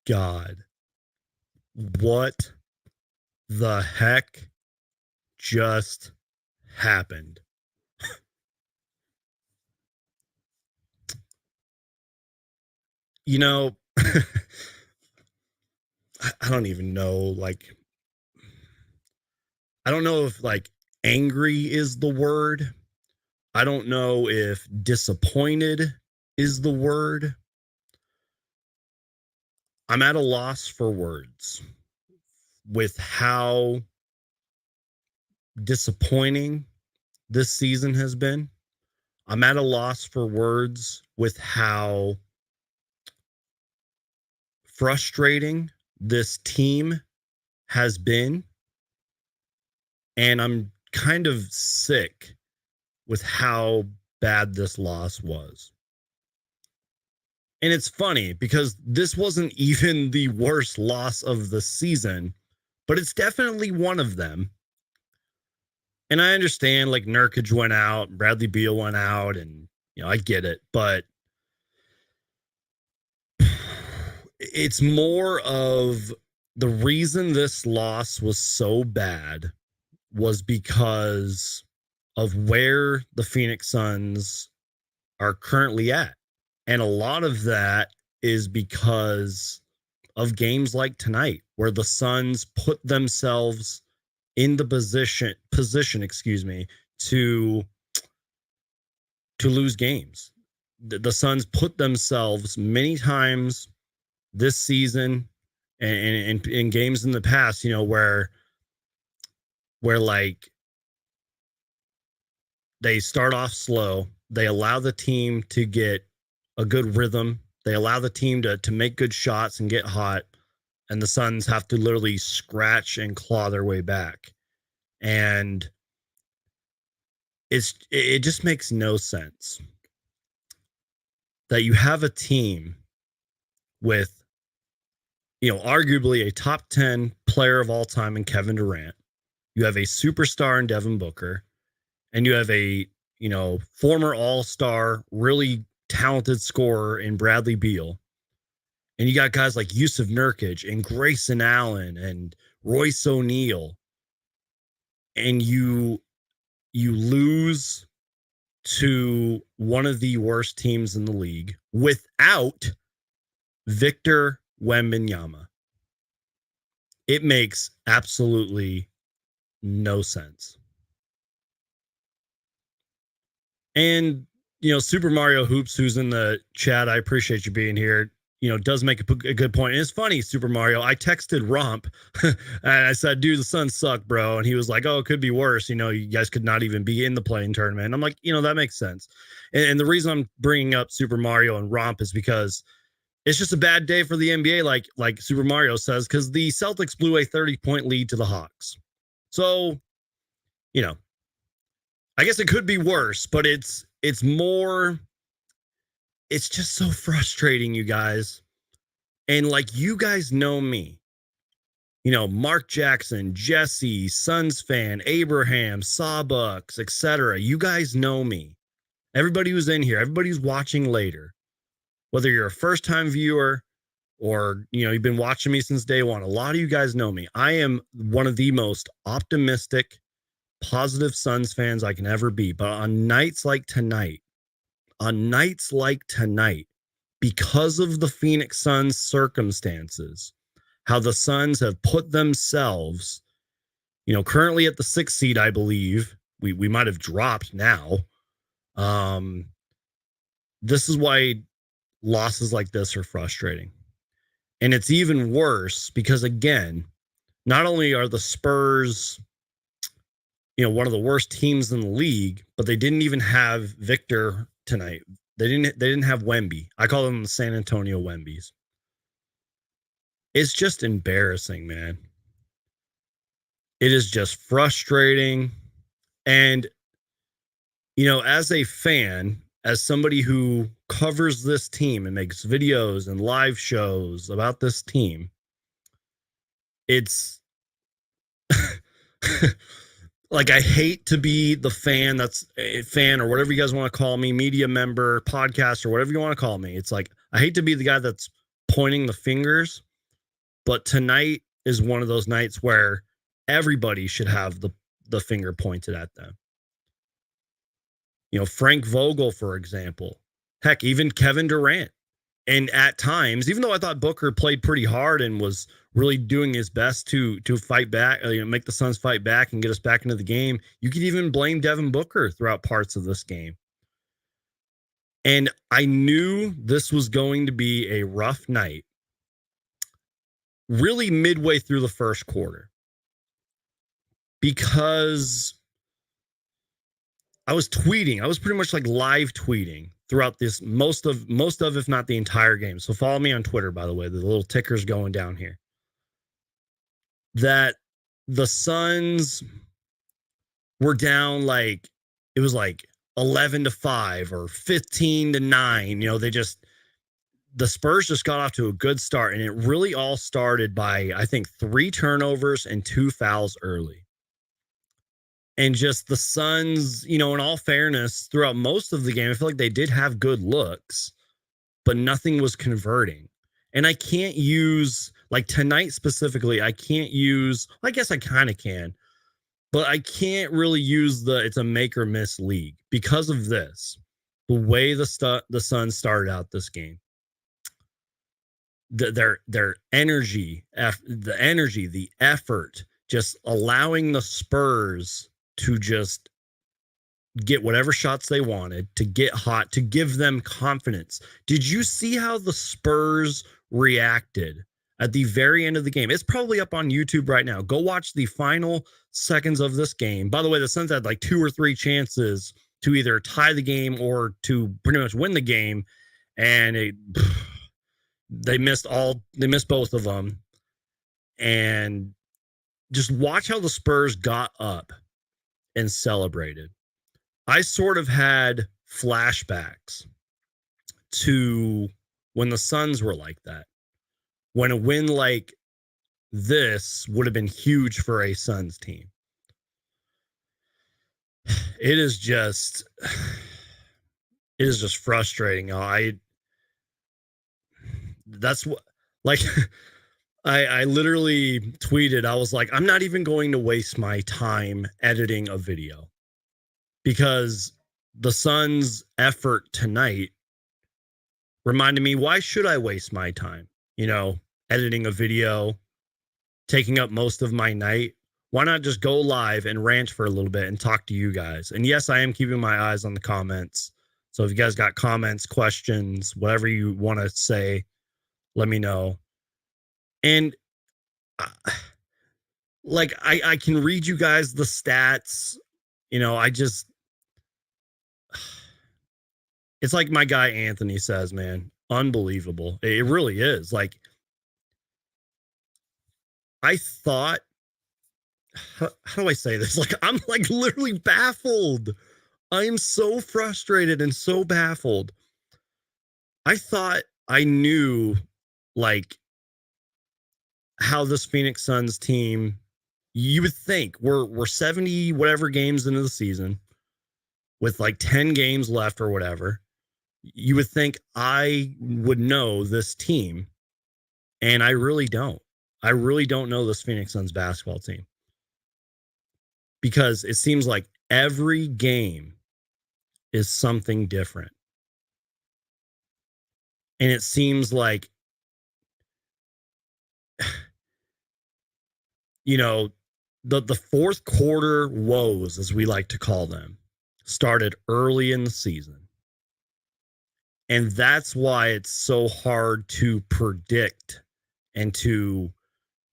God. What the heck just happened? You know, I don't even know. I don't know if angry is the word. I don't know if disappointed is the word. I'm at a loss for words with how disappointing this season has been. I'm at a loss for words with how frustrating this team has been. And I'm kind of sick with how bad this loss was. And it's funny because this wasn't even the worst loss of the season, but it's definitely one of them. And I understand Nurkic went out, Bradley Beal went out, and I get it, but it's more of the reason this loss was so bad was because of where the Phoenix Suns are currently at. And a lot of that is because of games like tonight, where the Suns put themselves in the position, to lose games. The Suns put themselves many times this season and in games in the past, where they start off slow, they allow the team to get a good rhythm, they allow the team to make good shots and get hot, and the Suns have to literally scratch and claw their way back. And it just makes no sense that you have a team with, arguably a top 10 player of all time in Kevin Durant. You have a superstar in Devin Booker, and you have a, former all-star, really talented scorer in Bradley Beal. And you got guys like Yusuf Nurkic and Grayson Allen and Royce O'Neal. And you lose to one of the worst teams in the league without Victor Wembanyama. It makes absolutely no sense. And, Super Mario Hoops, who's in the chat, I appreciate you being here, does make a good point. And it's funny, Super Mario, I texted Romp and I said, dude, the Suns suck, bro. And he was like, oh, it could be worse. You guys could not even be in the playing tournament. And I'm like, that makes sense. And the reason I'm bringing up Super Mario and Romp is because it's just a bad day for the NBA, like Super Mario says, because the Celtics blew a 30-point lead to the Hawks. So, I guess it could be worse, but it's more, it's just so frustrating, you guys. And you guys know me, Mark Jackson, Jesse, Suns fan, Abraham, Sawbucks, etc. You guys know me. Everybody who's in here, everybody who's watching later, whether you're a first-time viewer or, you've been watching me since day one, a lot of you guys know me. I am one of the most optimistic, positive Suns fans I can ever be. But on nights like tonight, because of the Phoenix Suns circumstances, how the Suns have put themselves, currently at the 6th seed, I believe. We might have dropped now. This is why losses like this are frustrating. And it's even worse because, again, not only are the Spurs, one of the worst teams in the league, but they didn't even have Victor tonight. They didn't have Wemby. I call them the San Antonio Wembys. It's just embarrassing, man. It is just frustrating. And, as a fan, as somebody who covers this team and makes videos and live shows about this team, it's I hate to be the fan that's a fan or whatever you guys want to call me, media member, podcast, or whatever you want to call me. It's I hate to be the guy that's pointing the fingers, But tonight is one of those nights where everybody should have the finger pointed at them. You know, Frank Vogel, for example. Heck, even Kevin Durant. And at times, even though I thought Booker played pretty hard and was really doing his best to fight back, make the Suns fight back and get us back into the game, you could even blame Devin Booker throughout parts of this game. And I knew this was going to be a rough night, really midway through the first quarter, because I was tweeting. I was pretty much like live tweeting throughout this most of if not the entire game. So follow me on Twitter, by the way. The little ticker's going down here. That the Suns were down like it was like 11-5 or 15-9. You know, the Spurs just got off to a good start, and it really all started by, I think, 3 turnovers and 2 fouls early. And just the Suns, you know, in all fairness, throughout most of the game, I feel like they did have good looks, but nothing was converting. And I can't use, like tonight specifically, I can't use, I guess I kind of can, but I can't really use it's a make or miss league because of this. The way the Suns started out this game. Their energy, the effort, just allowing the Spurs to just get whatever shots they wanted, to get hot, to give them confidence. Did you see how the Spurs reacted at the very end of the game? It's probably up on YouTube right now. Go watch the final seconds of this game. By the way, the Suns had like 2 or 3 chances to either tie the game or to pretty much win the game, and they missed both of them. And just watch how the Spurs got up and celebrated. I sort of had flashbacks to when the Suns were like that. When a win like this would have been huge for a Suns team. It is just frustrating. That's what, like, I literally tweeted, I was like, I'm not even going to waste my time editing a video, because the Suns' effort tonight reminded me, why should I waste my time, you know, editing a video, taking up most of my night? Why not just go live and rant for a little bit and talk to you guys? And yes, I am keeping my eyes on the comments. So if you guys got comments, questions, whatever you want to say, let me know. And like, I can read you guys the stats. You know, it's like my guy Anthony says, man, unbelievable. It really is. Like, I thought, how do I say this? Like, I'm like literally baffled. I am so frustrated and so baffled. I thought I knew, like, how this Phoenix Suns team, you would think we're 70 whatever games into the season with like 10 games left or whatever. You would think I would know this team, and I really don't. I really don't know this Phoenix Suns basketball team, because it seems like every game is something different. And it seems like, you know, the fourth quarter woes, as we like to call them, started early in the season. And that's why it's so hard to predict and to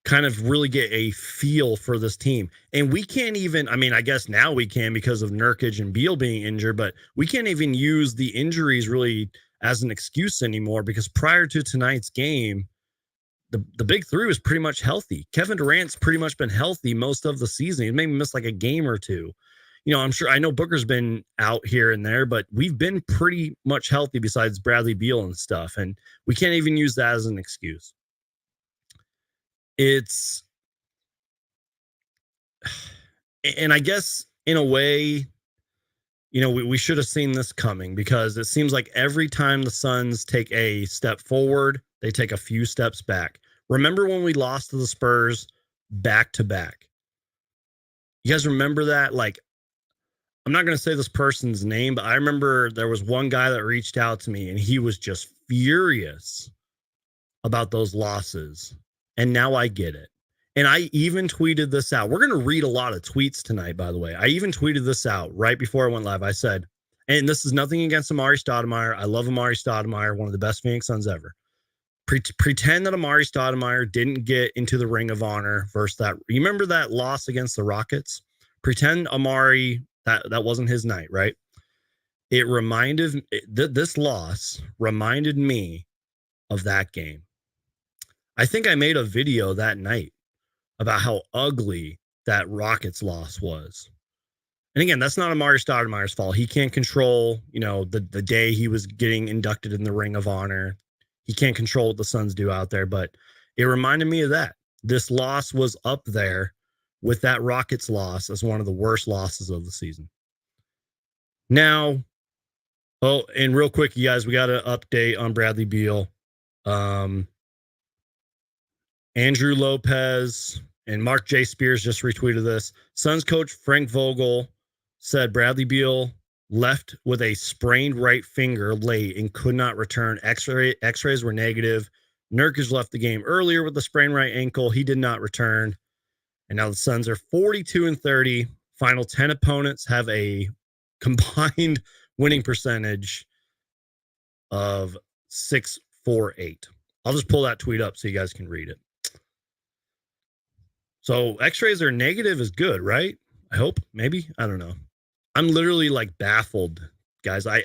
kind of really get a feel for this team. And we can't even, I mean, I guess now we can because of Nurkic and Beal being injured, but we can't even use the injuries really as an excuse anymore, because prior to tonight's game, the big three was pretty much healthy. Kevin Durant's pretty much been healthy most of the season. He maybe missed like a game or two. You know, I know Booker's been out here and there, but we've been pretty much healthy besides Bradley Beal and stuff. And we can't even use that as an excuse. And I guess in a way, you know, we should have seen this coming, because it seems like every time the Suns take a step forward, they take a few steps back. Remember when we lost to the Spurs back to back? You guys remember that? Like, I'm not going to say this person's name, but I remember there was one guy that reached out to me and he was just furious about those losses. And now I get it. And I even tweeted this out. We're going to read a lot of tweets tonight, by the way. I even tweeted this out right before I went live. I said, and this is nothing against Amari Stoudemire. I love Amari Stoudemire, one of the best Phoenix Suns ever. Pretend that Amari Stoudemire didn't get into the Ring of Honor versus that. You remember that loss against the Rockets? Pretend Amari, that wasn't his night, right? It reminded, this loss reminded me of that game. I think I made a video that night about how ugly that Rockets loss was. And again, that's not Amari Stoudemire's fault. He can't control, the day he was getting inducted in the Ring of Honor. He can't control what the Suns do out there, but it reminded me of that. This loss was up there with that Rockets loss as one of the worst losses of the season. Now, and real quick, you guys, we got an update on Bradley Beal. Andrew Lopez and Mark J. Spears just retweeted this. Suns coach Frank Vogel said Bradley Beal left with a sprained right finger late and could not return. X-rays were negative. Nurkic left the game earlier with a sprained right ankle. He did not return. And now the Suns are 42-30. Final 10 opponents have a combined winning percentage of 648. I'll just pull that tweet up so you guys can read it. So X-rays are negative is good, right? I hope, maybe. I don't know. I'm literally like baffled, guys. I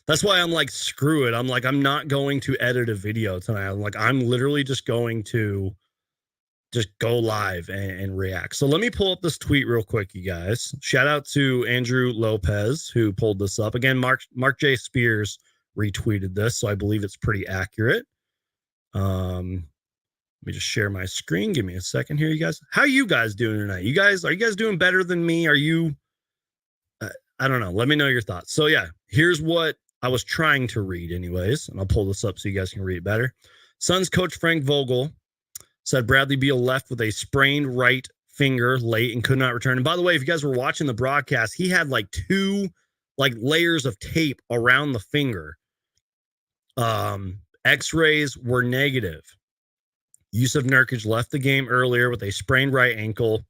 that's why I'm like, screw it. I'm like, I'm not going to edit a video tonight. I'm literally just going to just go live and react. So let me pull up this tweet real quick, you guys. Shout out to Andrew Lopez who pulled this up. Again, Mark J. Spears retweeted this, so I believe it's pretty accurate. Let me just share my screen. Give me a second here, you guys. How are you guys doing tonight? Are you guys doing better than me? Are you? I don't know. Let me know your thoughts. So yeah, here's what I was trying to read anyways, and I'll pull this up so you guys can read it better. Suns coach Frank Vogel said Bradley Beal left with a sprained right finger late and could not return. And by the way, if you guys were watching the broadcast, he had like 2 layers of tape around the finger. X-rays were negative. Yusuf Nurkic left the game earlier with a sprained right ankle.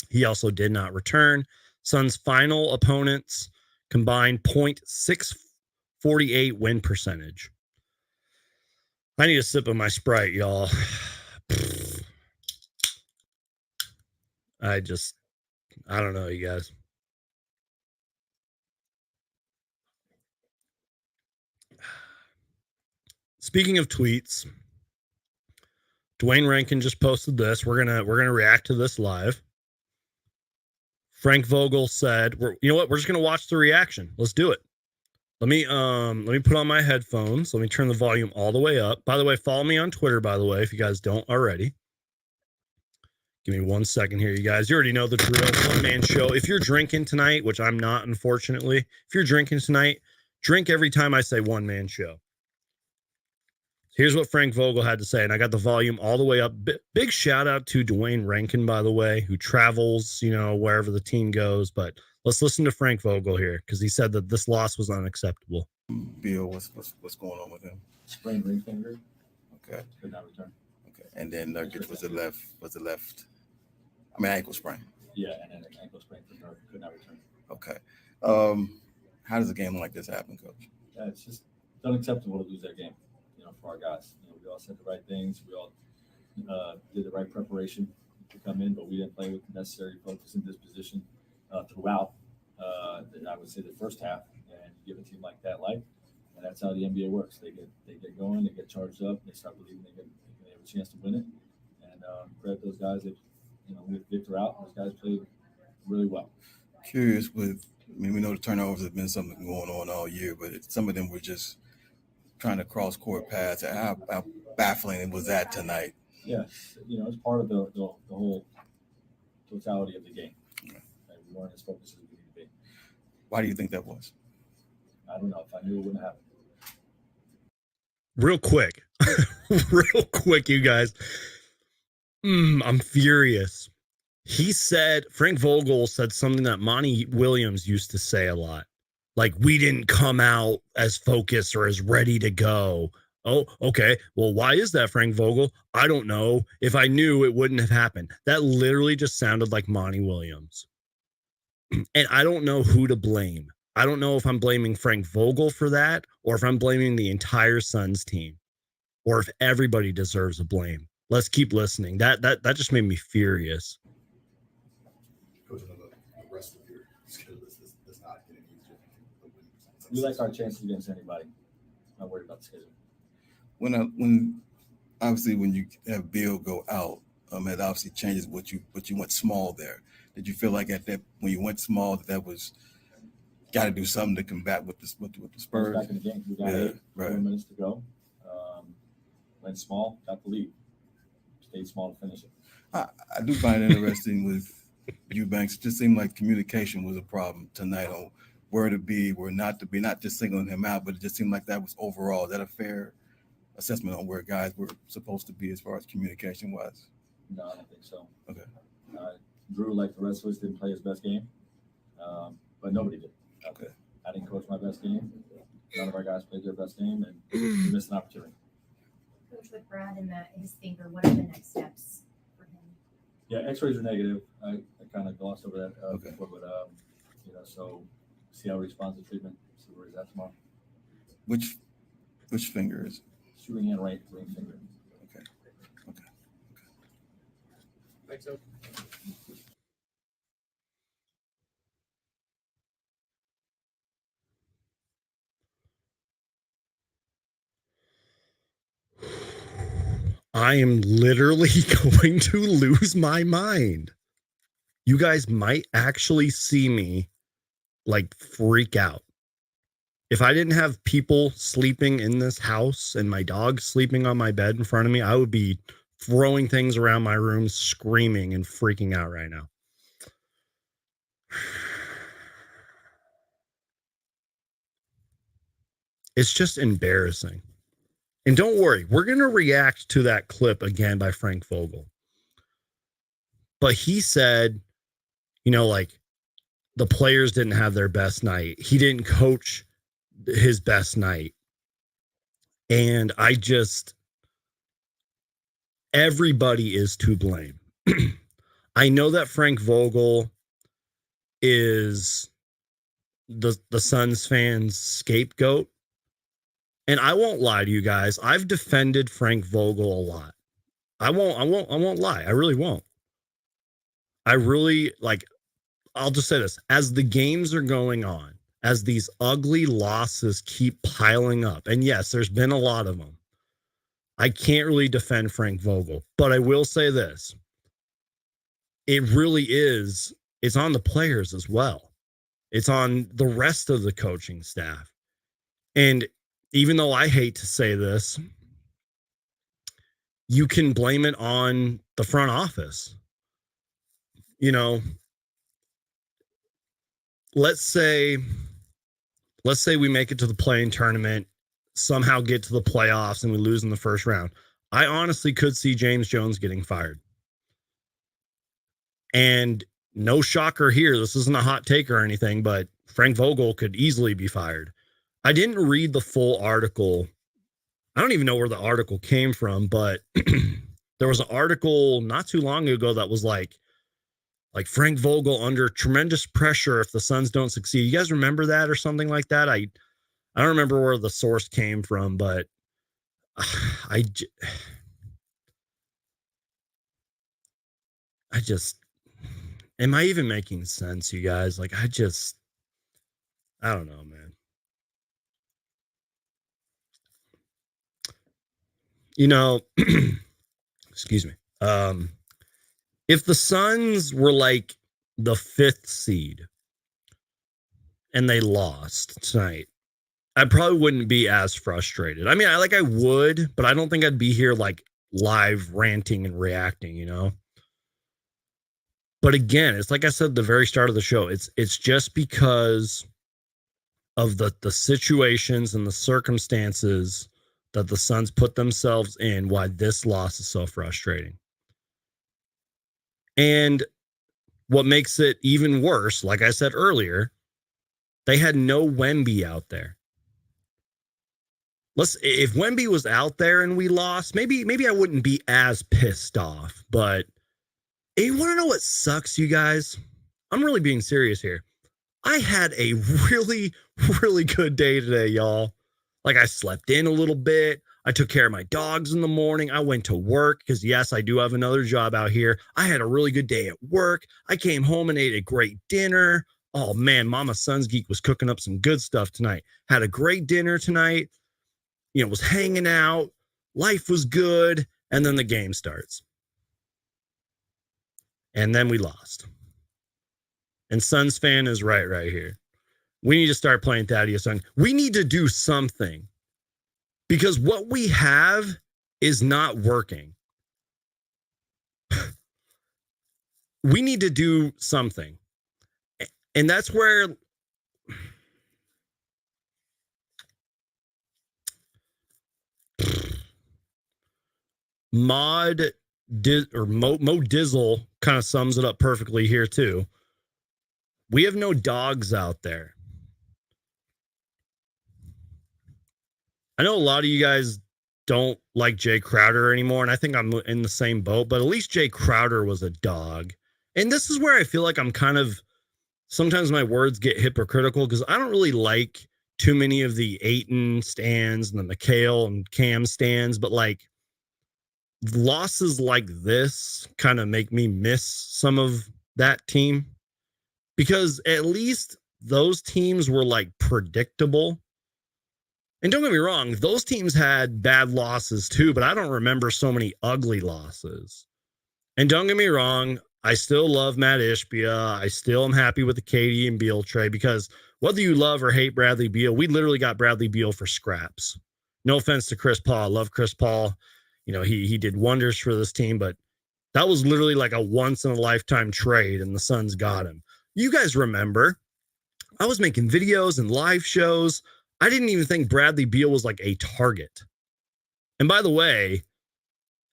He also did not return. Suns' final opponents combined .648 win percentage. I need a sip of my Sprite, y'all. I don't know, you guys. Speaking of tweets, Dwayne Rankin just posted this. We're gonna react to this live. Frank Vogel said, you know what? We're just gonna watch the reaction. Let's do it. Let me put on my headphones. Let me turn the volume all the way up. By the way, follow me on Twitter, by the way, if you guys don't already. Give me 1 second here, you guys. You already know the drill. One-man show. If you're drinking tonight, which I'm not, unfortunately, if you're drinking tonight, drink every time I say one-man show. Here's what Frank Vogel had to say, and I got the volume all the way up. Big shout out to Dwayne Rankin, by the way, who travels, wherever the team goes. But let's listen to Frank Vogel here, because he said that this loss was unacceptable. Bill, what's going on with him? Sprained ring finger. Okay. Could not return. Okay. And then Nurkic was the left. I mean, ankle sprain. Yeah, and then an ankle sprain for Nurkic, could not return. Okay. How does a game like this happen, Coach? Yeah, it's just unacceptable to lose that game. For our guys, we all said the right things. We all did the right preparation to come in, but we didn't play with the necessary focus and disposition throughout. I would say the first half, and you give a team like that life, and that's how the NBA works. They get going, they get charged up, they start believing they have a chance to win it. And credit those guys that we throughout. Those guys played really well. Curious we know the turnovers have been something going on all year, but some of them were just trying to cross court paths. How baffling was that tonight? Yeah, it's part of the whole totality of the game. Okay. We weren't as focused as we need to be. Why do you think that was? I don't know. If I knew, it wouldn't happen. real quick, real quick, you guys. I'm furious. Frank Vogel said something that Monty Williams used to say a lot. Like, we didn't come out as focused or as ready to go. Oh, okay. Well, why is that, Frank Vogel? I don't know. If I knew, it wouldn't have happened. That literally just sounded like Monty Williams. And I don't know who to blame. I don't know if I'm blaming Frank Vogel for that or if I'm blaming the entire Suns team or if everybody deserves a blame. Let's keep listening. That just made me furious. The rest of your schedule does not get any easier. We like our chances against anybody. Not worried about the schedule. When obviously when you have Bill go out, it obviously changes what you went small there. Did you feel like at that when you went small that was got to do something to combat with the Spurs? Back in the game, we got 4 minutes to go. Went small, got the lead. Stayed small to finish it. I do find it interesting with Eubanks. It just seemed like communication was a problem tonight on where to be, where not to be, not just singling him out, but it just seemed like that was overall. Is that a fair assessment on where guys were supposed to be as far as communication wise? No, I don't think so. Okay. Drew, like the rest of us, didn't play his best game, but nobody did. Okay. I didn't coach my best game. None of our guys played their best game, and we missed an opportunity. Coach, with Brad and his finger, what are the next steps for him? Yeah, X-rays are negative. I kind of glossed over that Okay. before, but so see how he responds to treatment. See where he's at tomorrow. Which finger is it? Shooting hand right, ring finger. Okay. Thanks, so. I am literally going to lose my mind. You guys might actually see me like freak out. If I didn't have people sleeping in this house and my dog sleeping on my bed in front of me, I would be throwing things around my room, screaming and freaking out right now. It's just embarrassing. And don't worry, we're going to react to that clip again by Frank Vogel. But he said, like the players didn't have their best night. He didn't coach his best night. And everybody is to blame. I know that Frank Vogel is the Suns fans' scapegoat. And I won't lie to you guys. I've defended Frank Vogel a lot. I won't lie. I really won't. I'll just say this. As the games are going on, as these ugly losses keep piling up, and yes, there's been a lot of them, I can't really defend Frank Vogel, but I will say this. It really is, it's on the players as well. It's on the rest of the coaching staff. And even though I hate to say this, you can blame it on the front office. Let's say we make it to the play-in tournament, somehow get to the playoffs, and we lose in the first round. I honestly could see James Jones getting fired. And no shocker here, this isn't a hot take or anything, but Frank Vogel could easily be fired. I didn't read the full article. I don't even know where the article came from, but there was an article not too long ago that was like Frank Vogel under tremendous pressure if the Suns don't succeed. You guys remember that or something like that? I don't remember where the source came from, but am I even making sense, you guys? I don't know, man. Excuse me. If the Suns were like the 5th seed and they lost tonight, I probably wouldn't be as frustrated. I mean, I would, but I don't think I'd be here live ranting and reacting, But again, it's like I said at the very start of the show, it's just because of the situations and the circumstances that the Suns put themselves in, why this loss is so frustrating. And what makes it even worse, like I said earlier, they had no Wemby out there. If Wemby was out there and we lost, maybe I wouldn't be as pissed off. But you want to know what sucks, you guys? I'm really being serious here. I had a really, really good day today, y'all. Like, I slept in a little bit. I took care of my dogs in the morning. I went to work because, yes, I do have another job out here. I had a really good day at work. I came home and ate a great dinner. Oh, man, Mama Son's Geek was cooking up some good stuff tonight. Had a great dinner tonight. Was hanging out. Life was good. And then the game starts. And then we lost. And Suns fan is right here. We need to start playing Thaddeus Young. We need to do something because what we have is not working. We need to do something. And that's where Mo Dizzle kind of sums it up perfectly here too. We have no dogs out there. I know a lot of you guys don't like Jay Crowder anymore, and I think I'm in the same boat, but at least Jay Crowder was a dog. And this is where I feel like I'm kind of, sometimes my words get hypocritical because I don't really like too many of the Ayton stands and the McHale and Cam stands, but like losses like this kind of make me miss some of that team because at least those teams were like predictable. And don't get me wrong, those teams had bad losses too, but I don't remember so many ugly losses. And don't get me wrong, I still love Matt Ishbia. I still am happy with the KD and Beal trade because whether you love or hate Bradley Beal, we literally got Bradley Beal for scraps. No offense to Chris Paul. I love Chris Paul. He did wonders for this team, but that was literally like a once in a lifetime trade and the Suns got him. You guys remember, I was making videos and live shows. I didn't even think Bradley Beal was like a target. And by the way,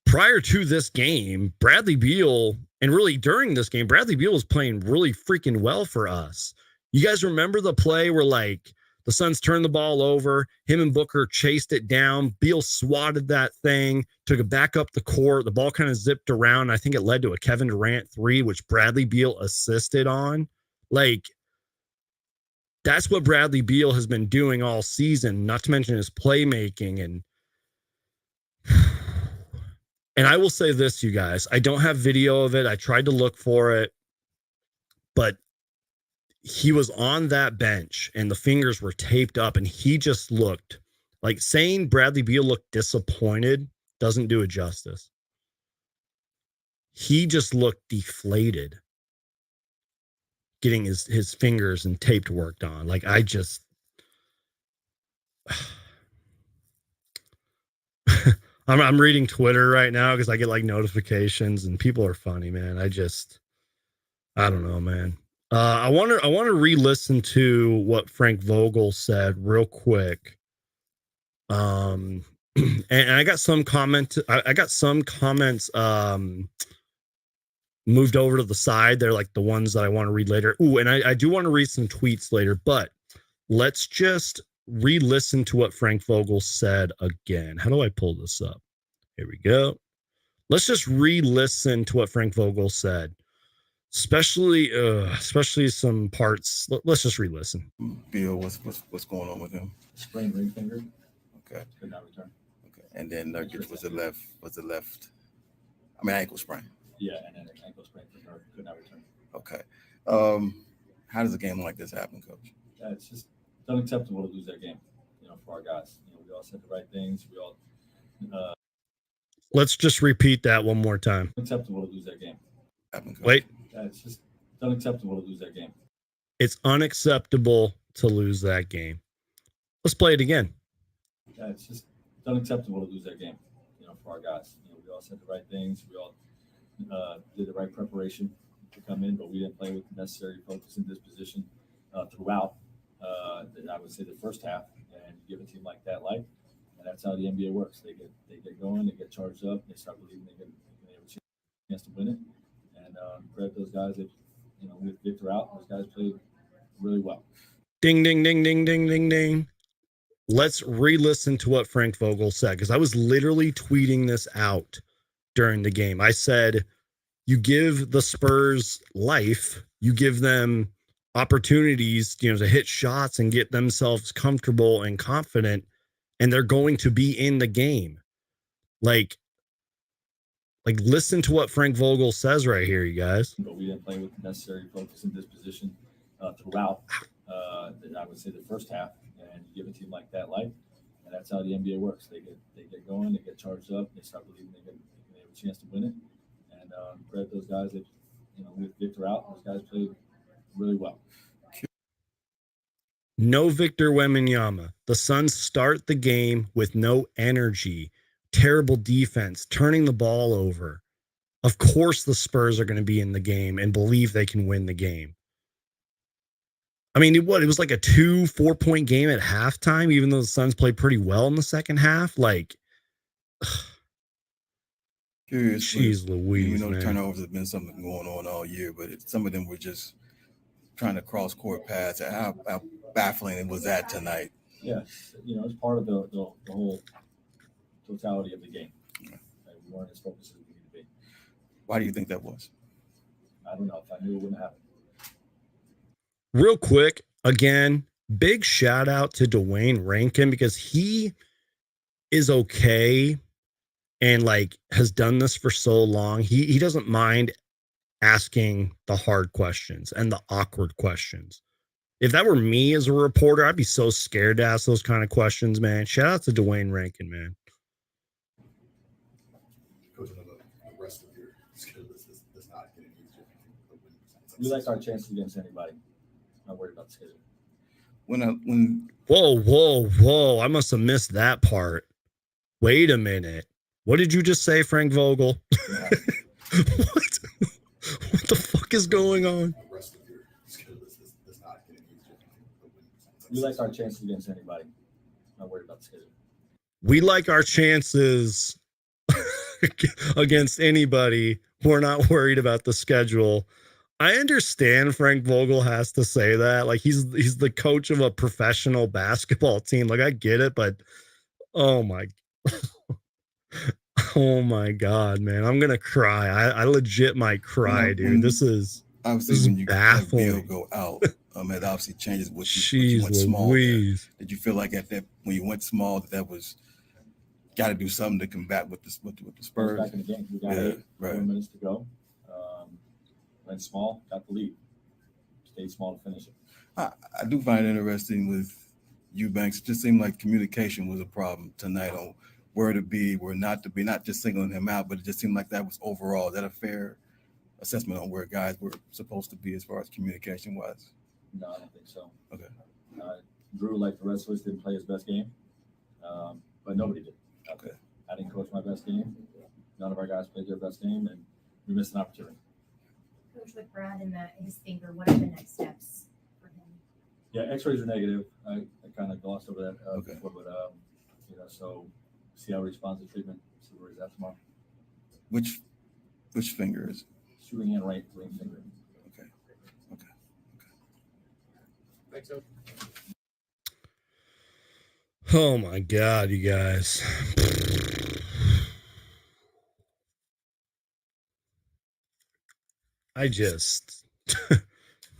prior to this game, Bradley Beal, and really during this game, Bradley Beal was playing really freaking well for us. You guys remember the play where like the Suns turned the ball over, him and Booker chased it down, Beal swatted that thing, took it back up the court, the ball kind of zipped around. I think it led to a Kevin Durant 3, which Bradley Beal assisted on. Like, that's what Bradley Beal has been doing all season, not to mention his playmaking. And I will say this, you guys, I don't have video of it. I tried to look for it, but he was on that bench and the fingers were taped up and he just looked like, saying Bradley Beal looked disappointed doesn't do it justice. He just looked deflated getting his fingers and taped worked on. Like, I just I'm reading Twitter right now because I get like notifications and people are funny, man. I don't know, man. I want to re-listen to what Frank Vogel said real quick. And I got some comments moved over to the side. They're like the ones that I want to read later. Ooh, and I do want to read some tweets later, but let's just re-listen to what Frank Vogel said again. How do I pull this up? Here we go. Let's just re-listen to what Frank Vogel said, especially some parts. Let's just re-listen. Bill, what's going on with him? Sprained ring finger. Okay. Could not return. Okay. And then was it left? I mean, ankle sprain. Yeah, and then an ankle sprain could not return. Okay. How does a game like this happen, Coach? Yeah, it's just unacceptable to lose that game. For our guys. We all said the right things. We all. Let's just repeat that one more time. Unacceptable to lose that game. Happen, Coach. Wait. Yeah, it's just unacceptable to lose that game. It's unacceptable to lose that game. Let's play it again. Yeah, it's just unacceptable to lose that game. For our guys. We all said the right things. We all did the right preparation to come in, but we didn't play with the necessary focus and disposition throughout. I would say the first half, and you give a team like that life, And that's how the NBA works. They get going, they get charged up, they start believing they have a chance to win it. And credit those guys that, with Victor out, those guys played really well. Ding, ding, ding, ding, ding, ding, ding. Let's re-listen to what Frank Vogel said, because I was literally tweeting this out during the game. I said, you give the Spurs life, you give them opportunities, to hit shots and get themselves comfortable and confident, and they're going to be in the game. Like listen to what Frank Vogel says right here, you guys. But we didn't play with the necessary focus and disposition throughout, I would say, the first half. And you give a team like that life, and that's how the NBA works. They get going, they get charged up, they start believing they have a chance to win it. And credit those guys that, with Victor out, those guys played really well. No Victor Wembanyama. The Suns start the game with no energy, terrible defense, turning the ball over. Of course the Spurs are going to be in the game and believe they can win the game. I mean, it was like a 2-4 point game at halftime, even though the Suns played pretty well in the second half. Curious. Jeez Louise, man. Turnovers have been something going on all year, but some of them were just trying to cross court paths. How baffling was that tonight? Yeah, it's part of the whole totality of the game. Okay. We weren't as focused as we need to be. Why do you think that was? I don't know. If I knew it wouldn't happen. Real quick, again, big shout out to Dwayne Rankin, because he is okay and has done this for so long. He doesn't mind asking the hard questions and the awkward questions. If that were me as a reporter, I'd be so scared to ask those kind of questions, man. Shout out to Dwayne Rankin, man. Coach, the rest of your schedule does not get any easier. We like our chances against anybody. Not worried about the schedule. Whoa! I must have missed that part. Wait a minute. What did you just say, Frank Vogel? What the fuck is going on? The rest of your schedule does not get any easier. We like our chances against anybody. Not worried about the schedule. We like our chances against anybody. We're not worried about the schedule. I understand Frank Vogel has to say that. He's the coach of a professional basketball team. I get it, but oh my God, man. I'm going to cry. I legit might cry, dude. This is when you baffling. Have Bill go out, it obviously changes what you Jeez went small. Louise. Did you feel like at that when you went small that was got to do something to combat with the Spurs? Back in the game, we got 4 minutes to go. Went small, got the lead. Stayed small to finish it. I do find it interesting with Eubanks. It just seemed like communication was a problem tonight on where to be, where not to be. Not just singling him out, but it just seemed like that was overall. Is that a fair assessment on where guys were supposed to be as far as communication wise? No, I don't think so. Okay. Drew, like the rest of us, didn't play his best game, but nobody did. Okay. I didn't coach my best game. None of our guys played their best game, and we missed an opportunity. Coach, with Brad and his finger, what are the next steps for him? Yeah, X-rays are negative. I kind of glossed over that Okay. before, but so see how he responds to treatment. See where he's at tomorrow. Which finger is it? Shooting hand right ring finger. Okay. Thanks, Coach. Oh my God, you guys.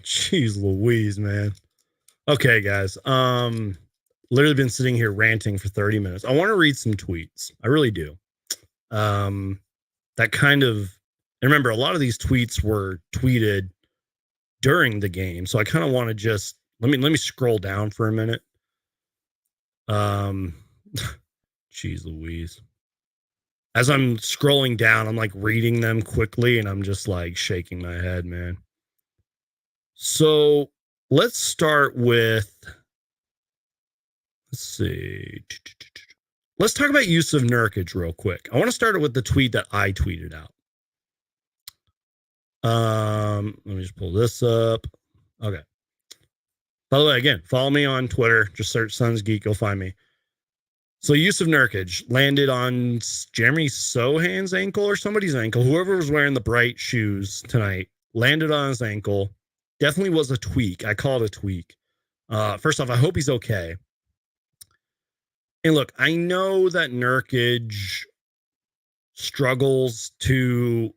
Jeez Louise, man. Okay, guys. Literally been sitting here ranting for 30 minutes. I want to read some tweets. I really do. That kind of, and remember, a lot of these tweets were tweeted during the game. So I kind of want to just, let me scroll down for a minute. Jeez Louise. As I'm scrolling down, I'm reading them quickly and I'm just shaking my head, man. So let's start with, let's see. Let's talk about Yusuf Nurkic real quick. I want to start it with the tweet that I tweeted out. Let me just pull this up. Okay. By the way, again, follow me on Twitter. Just search Suns Geek. You'll find me. So Yusuf Nurkic landed on Jeremy Sohan's ankle or somebody's ankle. Whoever was wearing the bright shoes tonight landed on his ankle. Definitely was a tweak. I call it a tweak. First off, I hope he's okay. And look, I know that Nurkic struggles to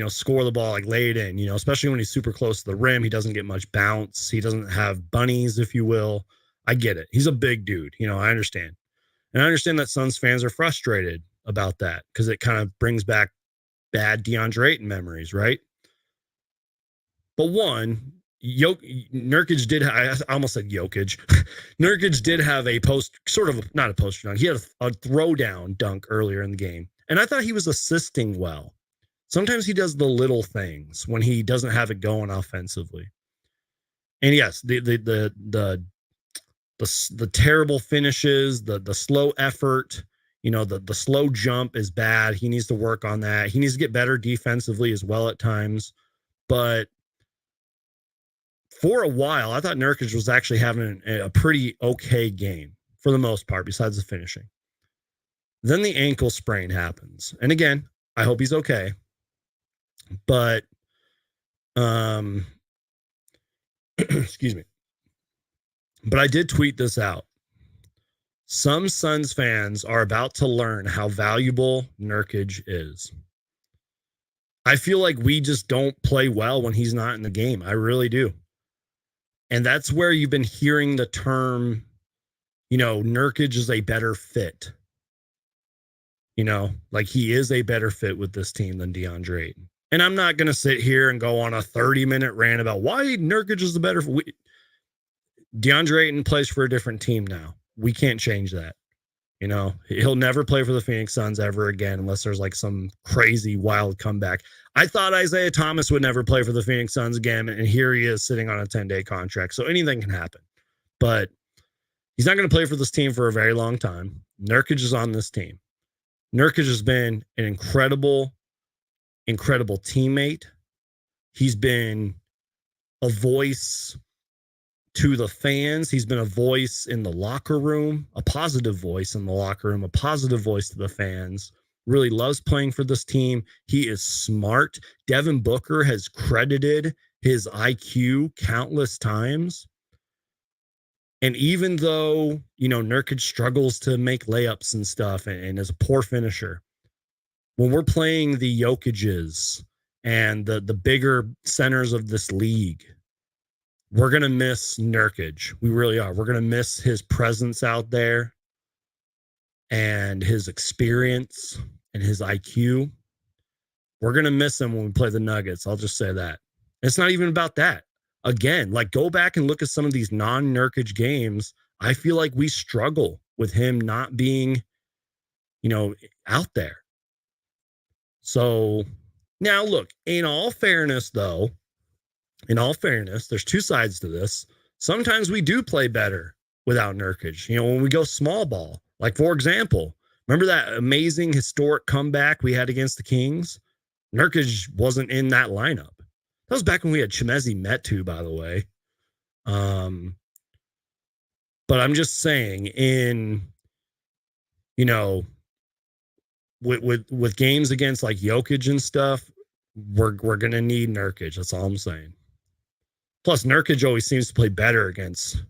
score the ball, like lay it in, especially when he's super close to the rim. He doesn't get much bounce. He doesn't have bunnies, if you will. I get it. He's a big dude. I understand. And I understand that Suns fans are frustrated about that because it kind of brings back bad DeAndre Ayton memories, right? But one, Nurkic did. I almost said Jokic. Nurkic did have a not a poster dunk. He had a throwdown dunk earlier in the game, and I thought he was assisting well. Sometimes he does the little things when he doesn't have it going offensively. And yes, the terrible finishes, the slow effort, the slow jump is bad. He needs to work on that. He needs to get better defensively as well at times. But for a while, I thought Nurkic was actually having a pretty okay game for the most part, besides the finishing. Then the ankle sprain happens. And again, I hope he's okay. But, excuse me. But I did tweet this out. Some Suns fans are about to learn how valuable Nurkic is. I feel like we just don't play well when he's not in the game. I really do. And that's where you've been hearing the term, Nurkic is a better fit. Like he is a better fit with this team than DeAndre Ayton. And I'm not going to sit here and go on a 30-minute rant about why Nurkic is the better fit. DeAndre Ayton plays for a different team now. We can't change that. He'll never play for the Phoenix Suns ever again unless there's like some crazy wild comeback. I thought Isaiah Thomas would never play for the Phoenix Suns again, and here he is sitting on a 10-day contract. So anything can happen. But he's not going to play for this team for a very long time. Nurkic is on this team. Nurkic has been an incredible, incredible teammate. He's been a voice to the fans. He's been a voice in the locker room, a positive voice in the locker room, a positive voice to the fans. Really loves playing for this team. He is smart. Devin Booker has credited his IQ countless times. And even though, Nurkic struggles to make layups and stuff and is a poor finisher, when we're playing the Jokic's and the bigger centers of this league, we're going to miss Nurkic. We really are. We're going to miss his presence out there and his experience and his IQ. We're going to miss him when we play the Nuggets. I'll just say that. It's not even about that. Again, go back and look at some of these non-Nurkic games. I feel like we struggle with him not being, out there. So now look, in all fairness, there's two sides to this. Sometimes we do play better without Nurkic. When we go small ball, like for example, remember that amazing historic comeback we had against the Kings? Nurkic wasn't in that lineup. That was back when we had Chimezie Metu, by the way. But I'm just saying, with games against like Jokic and stuff, we're gonna need Nurkic. That's all I'm saying. Plus, Nurkic always seems to play better against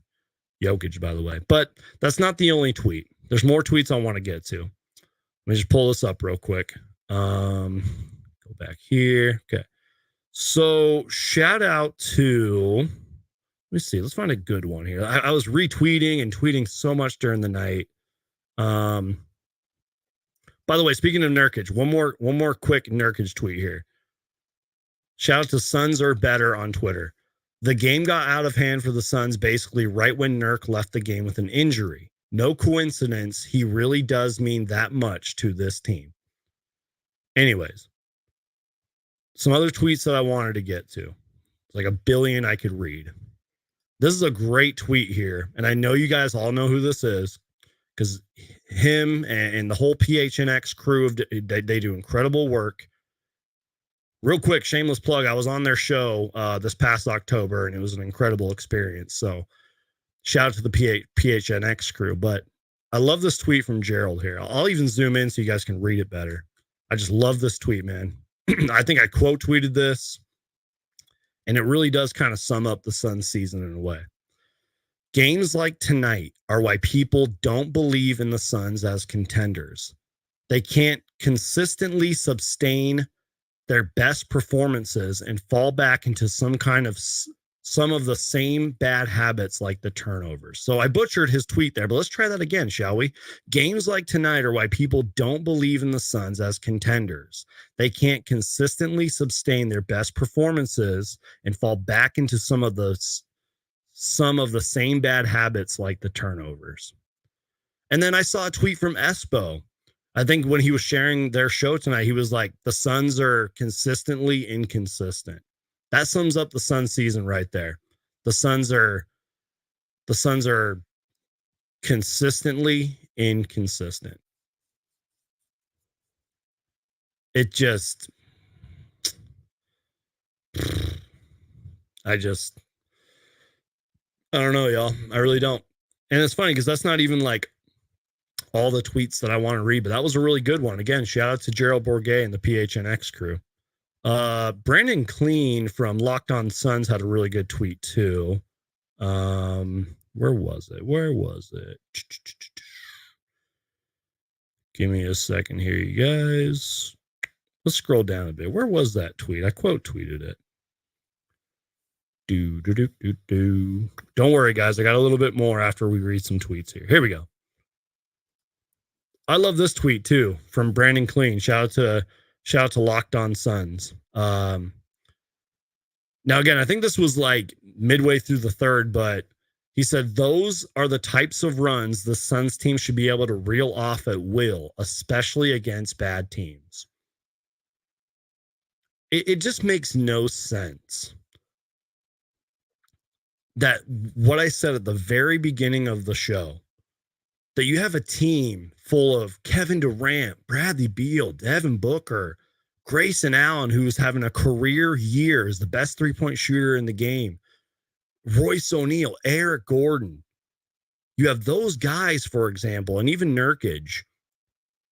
Jokic, by the way. But that's not the only tweet. There's more tweets I want to get to. Let me just pull this up real quick. Go back here. Okay. So shout out to, let me see. Let's find a good one here. I was retweeting and tweeting so much during the night. By the way, speaking of Nurkic, one more quick Nurkic tweet here. Shout out to Suns are better on Twitter. The game got out of hand for the Suns basically right when Nurk left the game with an injury. No coincidence. He really does mean that much to this team. Anyways, some other tweets that I wanted to get to. It's like a billion I could read. This is a great tweet here. And I know you guys all know who this is because him and the whole PHNX crew, they do incredible work. Real quick, shameless plug. I was on their show this past October, and it was an incredible experience. So shout out to the PHNX crew. But I love this tweet from Gerald here. I'll even zoom in so you guys can read it better. I just love this tweet, man. I think I quote tweeted this, and it really does kind of sum up the Suns season in a way. Games like tonight are why people don't believe in the Suns as contenders. They can't consistently sustain their best performances and fall back into some of the same bad habits like the turnovers. So I butchered his tweet there, but let's try that again, shall we? Games like tonight are why people don't believe in the Suns as contenders. They can't consistently sustain their best performances and fall back into some of the same bad habits like the turnovers. And then I saw a tweet from Espo. I think when he was sharing their show tonight, he was like, the Suns are consistently inconsistent. That sums up the Suns season right there. The Suns are consistently inconsistent. It just, I don't know, y'all. I really don't. And it's funny because that's not even like all the tweets that I want to read, but that was a really good one. Again, shout out to Gerald Bourget and the PHNX crew. Brandon Clean from Locked On Suns had a really good tweet too. Where was it? Give me a second here, you guys. Let's scroll down a bit. Where was that tweet? I quote tweeted it. Don't worry, guys. I got a little bit more after we read some tweets here. Here we go. I love this tweet too from Brandon Clean. Shout out to Locked On Suns. Now again, I think this was like midway through the third, but he said those are the types of runs the Suns team should be able to reel off at will, especially against bad teams. It just makes no sense that what I said at the very beginning of the show, that you have a team full of Kevin Durant, Bradley Beal, Devin Booker, Grayson Allen, who's having a career year, is the best three-point shooter in the game, Royce O'Neal, Eric Gordon. You have those guys, for example, and even Nurkic.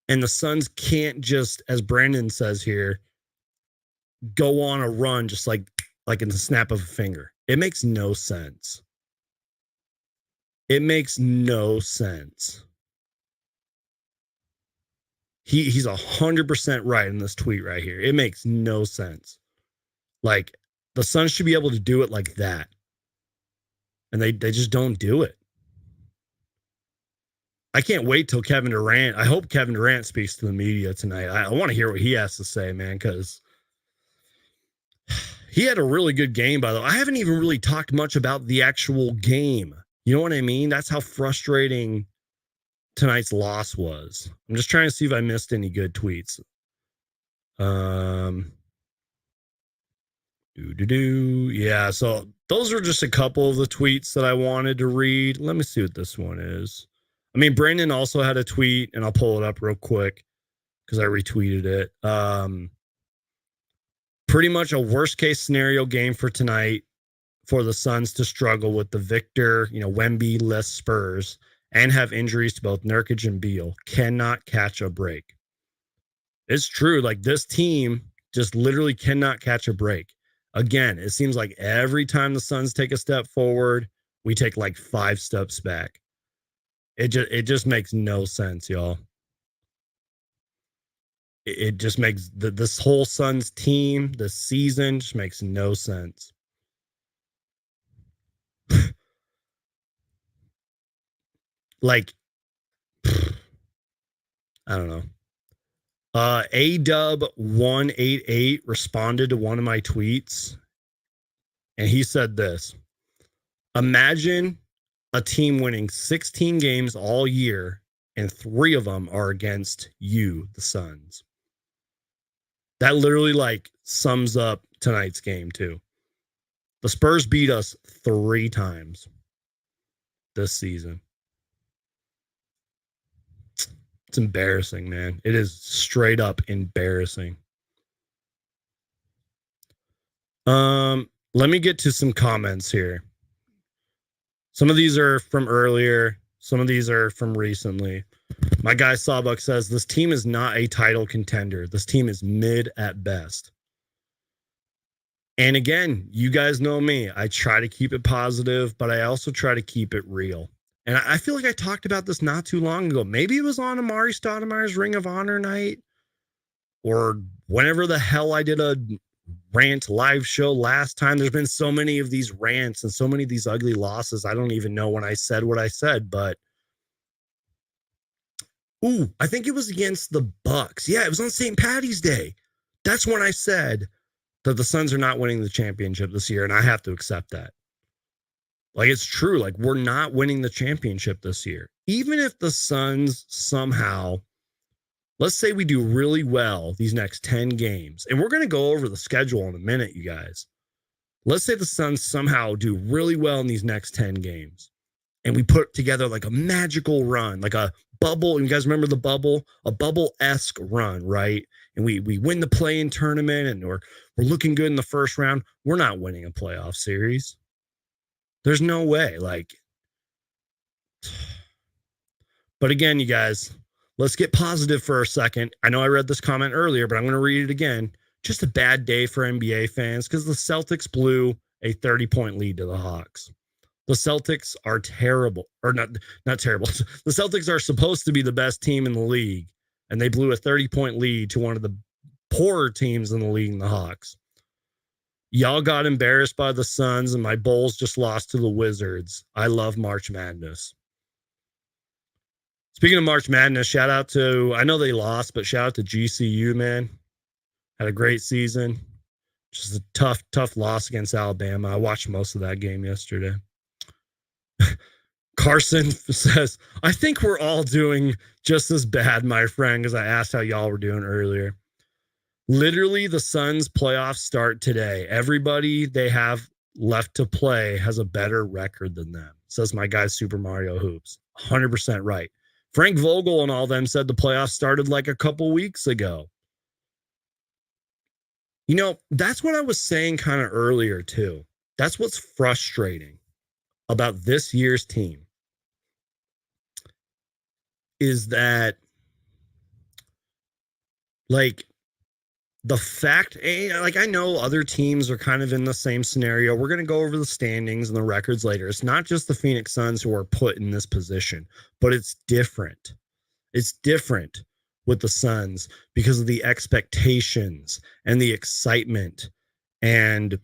And the Suns can't just, as Brandon says here, go on a run just like in the snap of a finger. It makes no sense. It makes no sense. He's 100% right in this tweet right here. It makes no sense. Like, the Suns should be able to do it like that. And they just don't do it. I can't wait till Kevin Durant. I hope Kevin Durant speaks to the media tonight. I want to hear what he has to say, man, because he had a really good game, by the way. I haven't even really talked much about the actual game. You know what I mean? That's how frustrating tonight's loss was. I'm just trying to see if I missed any good tweets. Yeah, so those are just a couple of the tweets that I wanted to read. Let me see what this one is. I mean, Brandon also had a tweet, and I'll pull it up real quick because I retweeted it. Pretty much a worst case scenario game for tonight for the Suns to struggle with the Victor, Wemby-less Spurs and have injuries to both Nurkic and Beal. Cannot catch a break. It's true. Like, this team just literally cannot catch a break. Again, it seems like every time the Suns take a step forward, we take like 5 steps back. It just makes no sense, y'all. It just makes this whole Suns team, this season, just makes no sense. Like, I don't know. ADub188 responded to one of my tweets, and he said this: imagine a team winning 16 games all year, and 3 of them are against you, the Suns. That literally like sums up tonight's game too. The Spurs beat us 3 times this season. It's embarrassing, man. It is straight up embarrassing. Let me get to some comments here. Some of these are from earlier. Some of these are from recently. My guy Sawbuck says this team is not a title contender. This team is mid at best. And again, you guys know me. I try to keep it positive, but I also try to keep it real. And I feel like I talked about this not too long ago. Maybe it was on Amari Stoudemire's Ring of Honor night, or whenever the hell I did a rant live show last time. There's been so many of these rants and so many of these ugly losses. I don't even know when I said what I said, but I think it was against the Bucks. Yeah, it was on St. Patty's Day. That's when I said that the Suns are not winning the championship this year, and I have to accept that. Like, it's true. Like, we're not winning the championship this year. Even if the Suns somehow, let's say we do really well these next 10 games, and we're going to go over the schedule in a minute, you guys. Let's say the Suns somehow do really well in these next 10 games, and we put together like a magical run, like a bubble. You guys remember the bubble? A bubble-esque run, right? And we win the play-in tournament, and we're looking good in the first round. We're not winning a playoff series. There's no way. Like, but again, you guys, let's get positive for a second. I know I read this comment earlier, but I'm going to read it again. Just a bad day for NBA fans because the Celtics blew a 30-point lead to the Hawks. The Celtics are terrible, or not terrible. The Celtics are supposed to be the best team in the league, and they blew a 30-point lead to one of the poorer teams in the league, in the Hawks. Y'all got embarrassed by the Suns, and my Bulls just lost to the Wizards. I love March Madness. Speaking of March Madness, shout out to, I know they lost, but shout out to GCU, man. Had a great season. Just a tough loss against Alabama. I watched most of that game yesterday. Carson says, I think we're all doing just as bad, my friend, because I asked how y'all were doing earlier. Literally, the Suns playoffs start today. Everybody they have left to play has a better record than them, says my guy Super Mario Hoops. 100% right. Frank Vogel and all them said the playoffs started like a couple weeks ago. You know, that's what I was saying kind of earlier, too. That's what's frustrating about this year's team, is that, like, the fact, like, I know other teams are kind of in the same scenario. We're going to go over the standings and the records later. It's not just the Phoenix Suns who are put in this position, but it's different. It's different with the Suns because of the expectations and the excitement and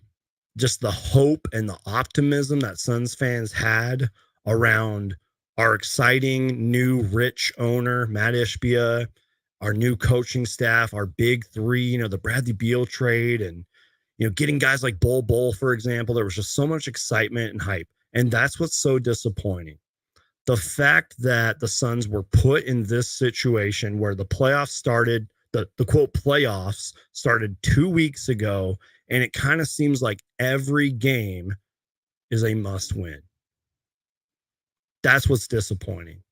just the hope and the optimism that Suns fans had around our exciting new rich owner, Matt Ishbia, our new coaching staff, our big three, you know, the Bradley Beal trade, and, you know, getting guys like Bol, for example. There was just so much excitement and hype. And that's what's so disappointing. The fact that the Suns were put in this situation where the playoffs started, the quote playoffs started 2 weeks ago, and it kind of seems like every game is a must win. That's what's disappointing.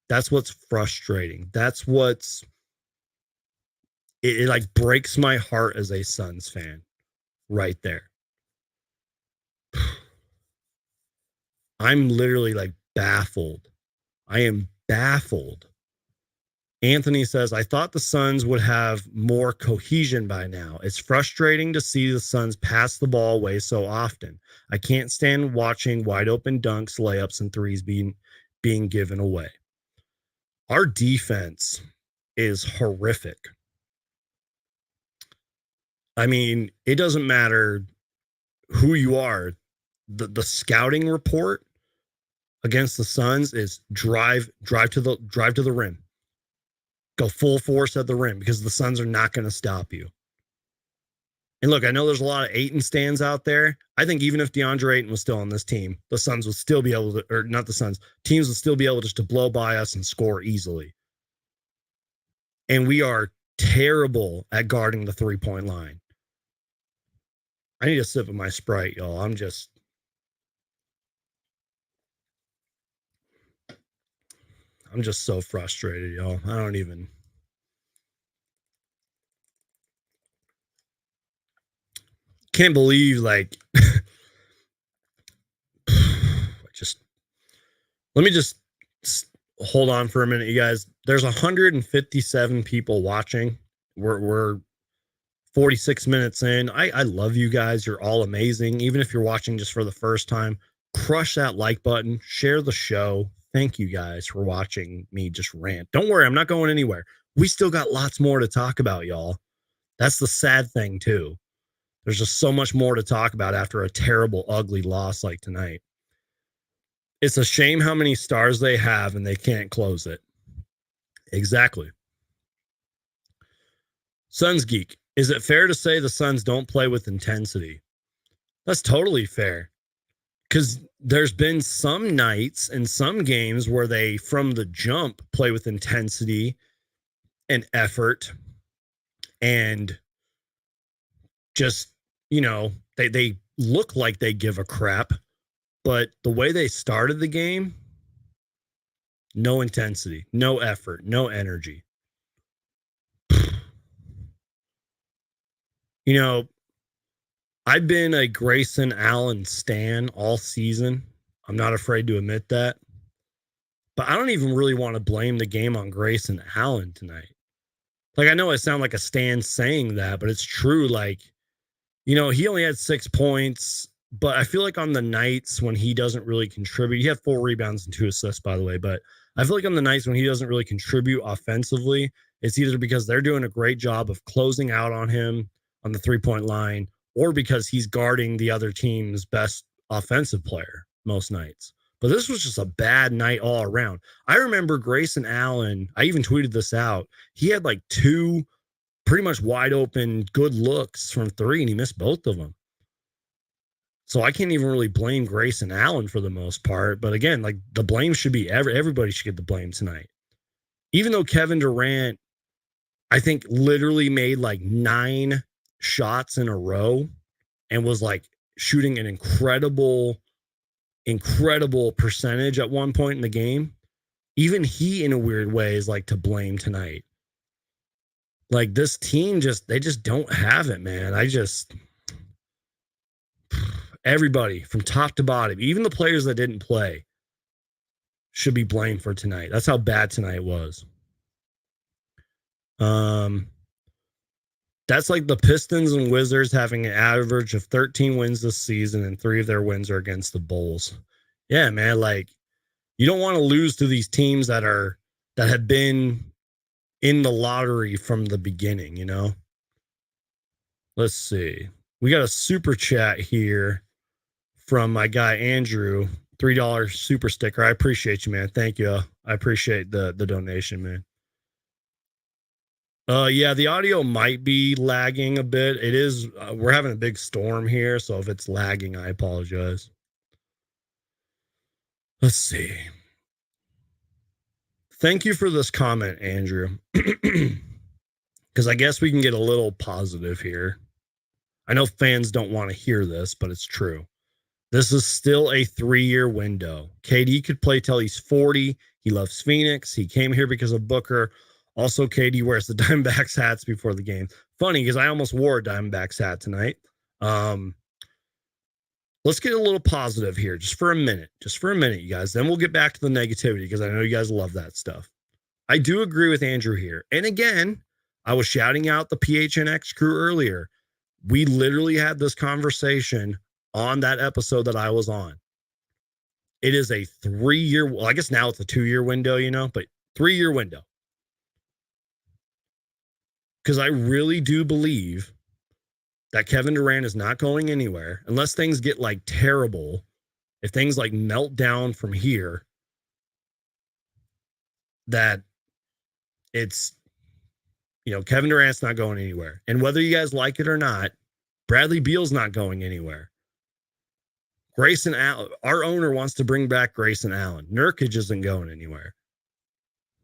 That's what's frustrating. That's what's, it like breaks my heart as a Suns fan right there. I'm literally like baffled. I am baffled. Anthony says, I thought the Suns would have more cohesion by now. It's frustrating to see the Suns pass the ball away so often. I can't stand watching wide open dunks, layups, and threes being given away. Our defense is horrific. I mean, it doesn't matter who you are. The scouting report against the Suns is drive to the rim. Go full force at the rim because the Suns are not going to stop you. And look, I know there's a lot of Ayton stands out there. I think even if DeAndre Ayton was still on this team, the Suns would still be able to, or not the Suns, teams would still be able just to blow by us and score easily. And we are terrible at guarding the three-point line. I need a sip of my Sprite, y'all. I'm just so frustrated, y'all. I don't even. Can't believe, like, let me just hold on for a minute, you guys. There's 157 people watching. We're 46 minutes in. I love you guys. You're all amazing. Even if you're watching just for the first time, crush that like button, share the show. Thank you guys for watching me just rant. Don't worry, I'm not going anywhere. We still got lots more to talk about, y'all. That's the sad thing, too. There's just so much more to talk about after a terrible, ugly loss like tonight. It's a shame how many stars they have and they can't close it. Exactly. Suns Geek. Is it fair to say the Suns don't play with intensity? That's totally fair. Because there's been some nights and some games where they, from the jump, play with intensity and effort and just, they look like they give a crap. But the way they started the game, no intensity, no effort, no energy. I've been a Grayson Allen stan all season. I'm not afraid to admit that. But I don't even really want to blame the game on Grayson Allen tonight. Like, I know I sound like a stan saying that, but it's true. Like, he only had 6 points, but I feel like on the nights when he doesn't really contribute, he had 4 rebounds and 2 assists, by the way, but I feel like on the nights when he doesn't really contribute offensively, it's either because they're doing a great job of closing out on him on the 3-point line, or because he's guarding the other team's best offensive player most nights. But this was just a bad night all around. I remember Grayson Allen, I even tweeted this out. He had like 2 pretty much wide open good looks from 3, and he missed both of them. So I can't even really blame Grayson Allen for the most part. But again, like, the blame should be everybody should get the blame tonight. Even though Kevin Durant, I think, literally made like 9 shots in a row and was like shooting an incredible percentage at one point in the game. Even he, in a weird way, is like to blame tonight. Like, this team they just don't have it, man. Everybody from top to bottom, even the players that didn't play, should be blamed for tonight. That's how bad tonight was. That's like the Pistons and Wizards having an average of 13 wins this season, and 3 of their wins are against the Bulls. Yeah, man, like, you don't want to lose to these teams that have been in the lottery from the beginning, Let's see. We got a super chat here from my guy Andrew, $3 super sticker. I appreciate you, man. Thank you. I appreciate the donation, man. Yeah, the audio might be lagging a bit. It is. We're having a big storm here, so if it's lagging, I apologize. Let's see. Thank you for this comment, Andrew. Because I guess we can get a little positive here. I know fans don't want to hear this, but it's true. This is still a 3-year window. KD could play till he's 40. He loves Phoenix. He came here because of Booker. Also, KD wears the Diamondbacks hats before the game. Funny, because I almost wore a Diamondbacks hat tonight. Let's get a little positive here just for a minute, you guys. Then we'll get back to the negativity, because I know you guys love that stuff. I do agree with Andrew here. And again, I was shouting out the PHNX crew earlier. We literally had this conversation on that episode that I was on. It is a 3-year, well, I guess now it's a 2-year window, but 3-year window. Because I really do believe that Kevin Durant is not going anywhere unless things get like terrible. If things like melt down from here, that it's, Kevin Durant's not going anywhere. And whether you guys like it or not, Bradley Beal's not going anywhere. Grayson Allen, our owner wants to bring back Grayson Allen. Nurkic isn't going anywhere.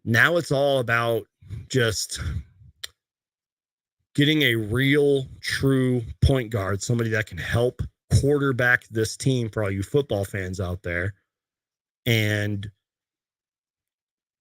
Now it's all about just getting a real, true point guard, somebody that can help quarterback this team for all you football fans out there. And,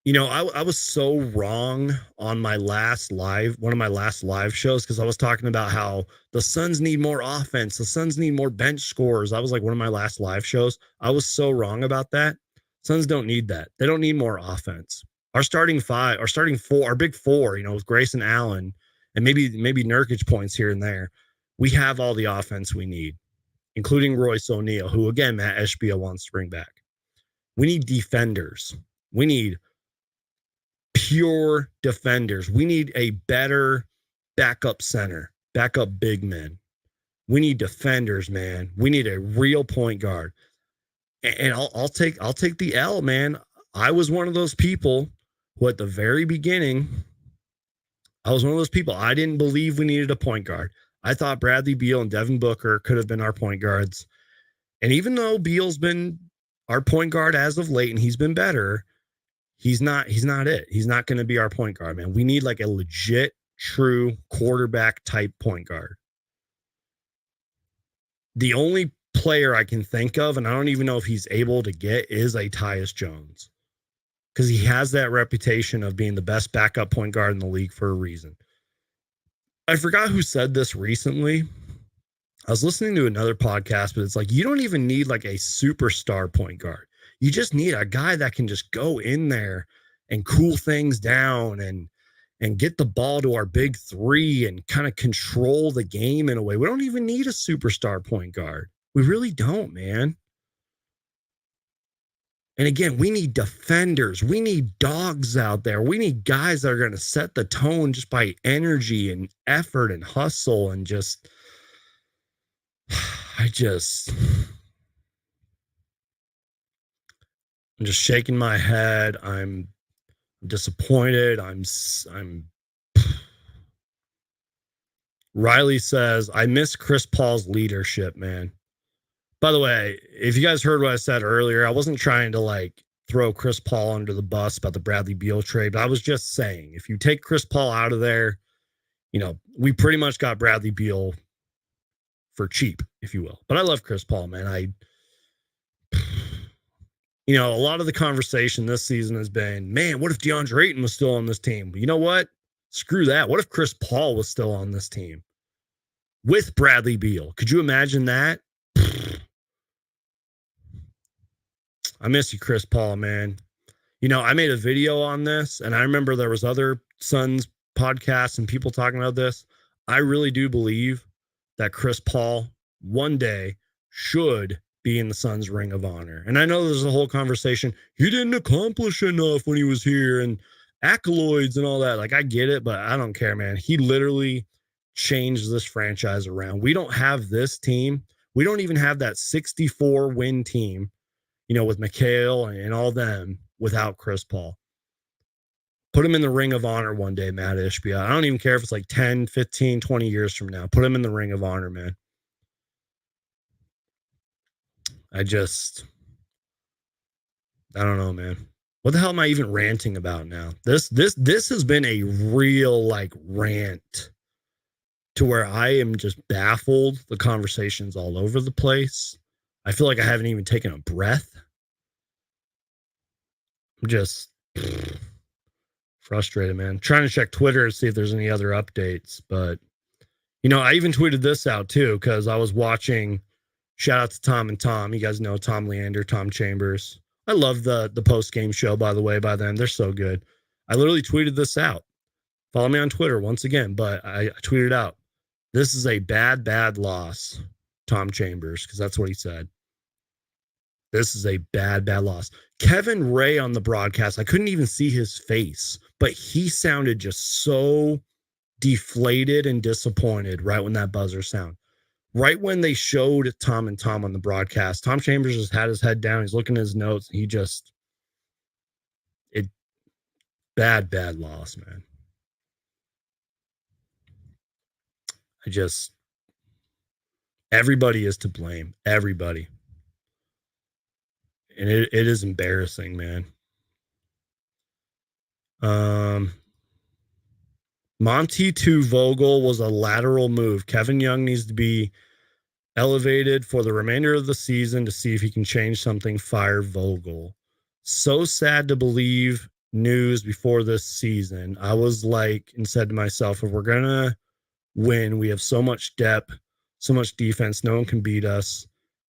I was so wrong on one of my last live shows, because I was talking about how the Suns need more offense. The Suns need more bench scorers. I was like, one of my last live shows. I was so wrong about that. Suns don't need that. They don't need more offense. Our starting five, our starting four, our big four, with Grayson Allen and maybe Nurkic points here and there. We have all the offense we need, including Royce O'Neal, who again Matt Ishbia wants to bring back. We need defenders. We need pure defenders. We need a better backup center, backup big men. We need defenders, man. We need a real point guard. And I'll take the L, man. I was one of those people who at the very beginning, I didn't believe we needed a point guard. I thought Bradley Beal and Devin Booker could have been our point guards. And even though Beal's been our point guard as of late and he's been better, he's not it. He's not going to be our point guard, man. We need like a legit, true quarterback type point guard. The only player I can think of, and I don't even know if he's able to get, is a Tyus Jones, because he has that reputation of being the best backup point guard in the league for a reason. I forgot who said this recently. I was listening to another podcast, but it's like, you don't even need like a superstar point guard. You just need a guy that can just go in there and cool things down and get the ball to our big three and kind of control the game in a way. We don't even need a superstar point guard. We really don't, man. And again, we need defenders. We need dogs out there. We need guys that are going to set the tone just by energy and effort and hustle and just, I'm just shaking my head. I'm disappointed. Riley says, I miss Chris Paul's leadership, man. By the way, if you guys heard what I said earlier, I wasn't trying to like throw Chris Paul under the bus about the Bradley Beal trade, but I was just saying, if you take Chris Paul out of there, we pretty much got Bradley Beal for cheap, if you will. But I love Chris Paul, man. A lot of the conversation this season has been, man, what if DeAndre Ayton was still on this team? But you know what? Screw that. What if Chris Paul was still on this team with Bradley Beal? Could you imagine that? I miss you, Chris Paul, man. I made a video on this, and I remember there was other Suns podcasts and people talking about this. I really do believe that Chris Paul one day should be in the Suns Ring of Honor. And I know there's a whole conversation. He didn't accomplish enough when he was here and accolades and all that. Like, I get it, but I don't care, man. He literally changed this franchise around. We don't have this team. We don't even have that 64 win team, with McHale and all them without Chris Paul. Put him in the Ring of Honor one day, Matt Ishbia. I don't even care if it's like 10, 15, 20 years from now. Put him in the Ring of Honor, man. I don't know, man. What the hell am I even ranting about now? This has been a real like rant to where I am just baffled. The conversation's all over the place. I feel like I haven't even taken a breath. I'm just frustrated, man. Trying to check Twitter to see if there's any other updates. But, I even tweeted this out too, because I was watching, shout out to Tom and Tom. You guys know Tom Leander, Tom Chambers. I love the post-game show, by the way, by them. They're so good. I literally tweeted this out. Follow me on Twitter once again, but I tweeted out, this is a bad, bad loss, Tom Chambers, because that's what he said. This is a bad, bad loss. Kevin Ray on the broadcast, I couldn't even see his face, but he sounded just so deflated and disappointed right when that buzzer sound. Right when they showed Tom and Tom on the broadcast, Tom Chambers just had his head down. He's looking at his notes. Bad, bad loss, man. Everybody is to blame. Everybody. And it is embarrassing, man. Monty to Vogel was a lateral move. Kevin Young needs to be elevated for the remainder of the season to see if he can change something. Fire Vogel. So sad to believe news before this season. I was like, and said to myself, if we're going to win, we have so much depth, so much defense, no one can beat us.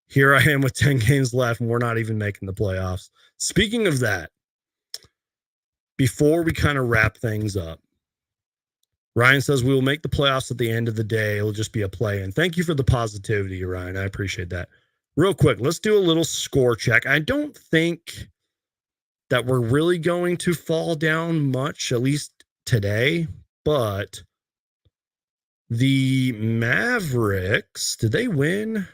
here I am with 10 games left, and we're not even making the playoffs. Speaking of that, before we kind of wrap things up, Ryan says we will make the playoffs at the end of the day. It'll just be a play. And thank you for the positivity, Ryan. I appreciate that. Real quick, let's do a little score check. I don't think that we're really going to fall down much, at least today. But the Mavericks, did they win?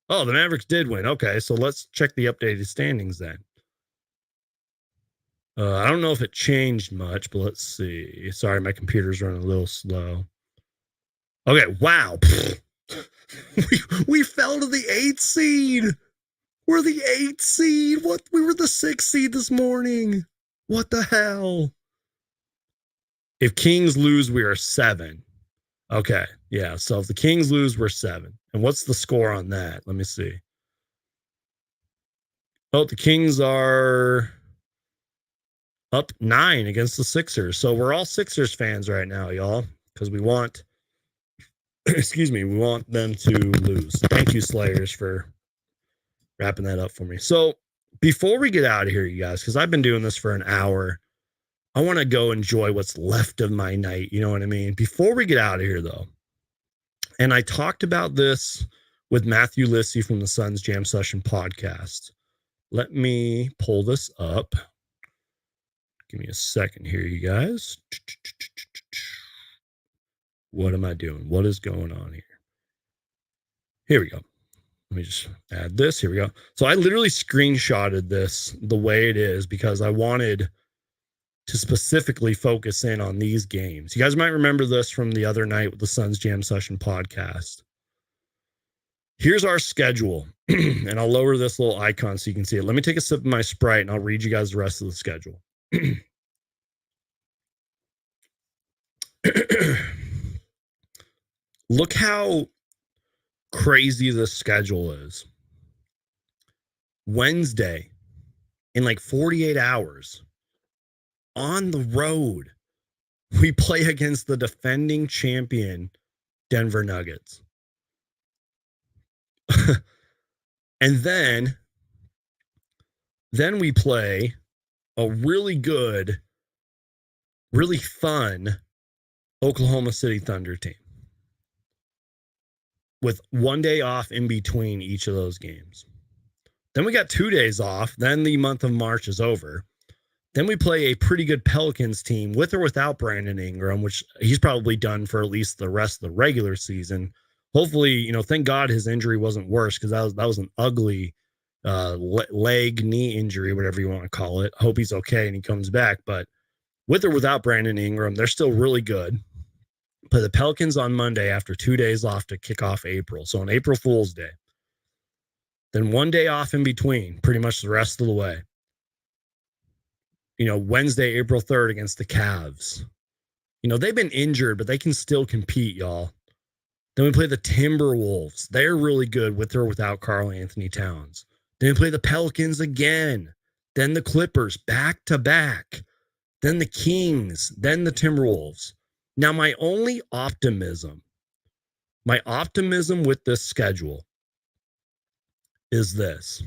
Oh, the Mavericks did win. Okay, so let's check the updated standings then. I don't know if it changed much, but let's see. Sorry, my computer's running a little slow. Okay, wow. we fell to the 8th seed. We're the 8th seed. What? We were the 6th seed this morning. What the hell? If Kings lose, we are 7. Okay, yeah. So if the Kings lose, we're 7. And what's the score on that? Let me see. Oh, the Kings are up 9 against the Sixers. So we're all Sixers fans right now, y'all, because we want, excuse me, we want them to lose. Thank you, Slayers, for wrapping that up for me. So before we get out of here, you guys, because I've been doing this for an hour, I want to go enjoy what's left of my night. You know what I mean? Before we get out of here, though, and I talked about this with Matthew Lissy from the Suns Jam Session podcast. Let me pull this up. Give me a second here, you guys. What am I doing? What is going on here? Here we go. Let me just add this. Here we go. So I literally screenshotted this the way it is because I wanted to specifically focus in on these games. You guys might remember this from the other night with the Suns Jam Session podcast. Here's our schedule, and I'll lower this little icon so you can see it. Let me take a sip of my Sprite, and I'll read you guys the rest of the schedule. Look how crazy the schedule is. Wednesday, in like 48 hours, on the road, we play against the defending champion Denver Nuggets. And then we play a really good, really fun Oklahoma City Thunder team with one day off in between each of those games. Then we got 2 days off. Then the month of March is over. Then we play a pretty good Pelicans team with or without Brandon Ingram, which he's probably done for at least the rest of the regular season. Hopefully, you know, thank God his injury wasn't worse because that was an ugly leg, knee injury, whatever you want to call it. Hope he's okay and he comes back. But with or without Brandon Ingram, they're still really good. Play the Pelicans on Monday after 2 days off to kick off April. So on April Fool's Day. Then 1 day off in between, pretty much the rest of the way. You know, Wednesday, April 3rd against the Cavs. You know, they've been injured, but they can still compete, y'all. Then we play the Timberwolves. They're really good with or without Karl Anthony Towns. Then we play the Pelicans again. Then the Clippers back to back. Then the Kings. Then the Timberwolves. Now, my only optimism with this schedule is this.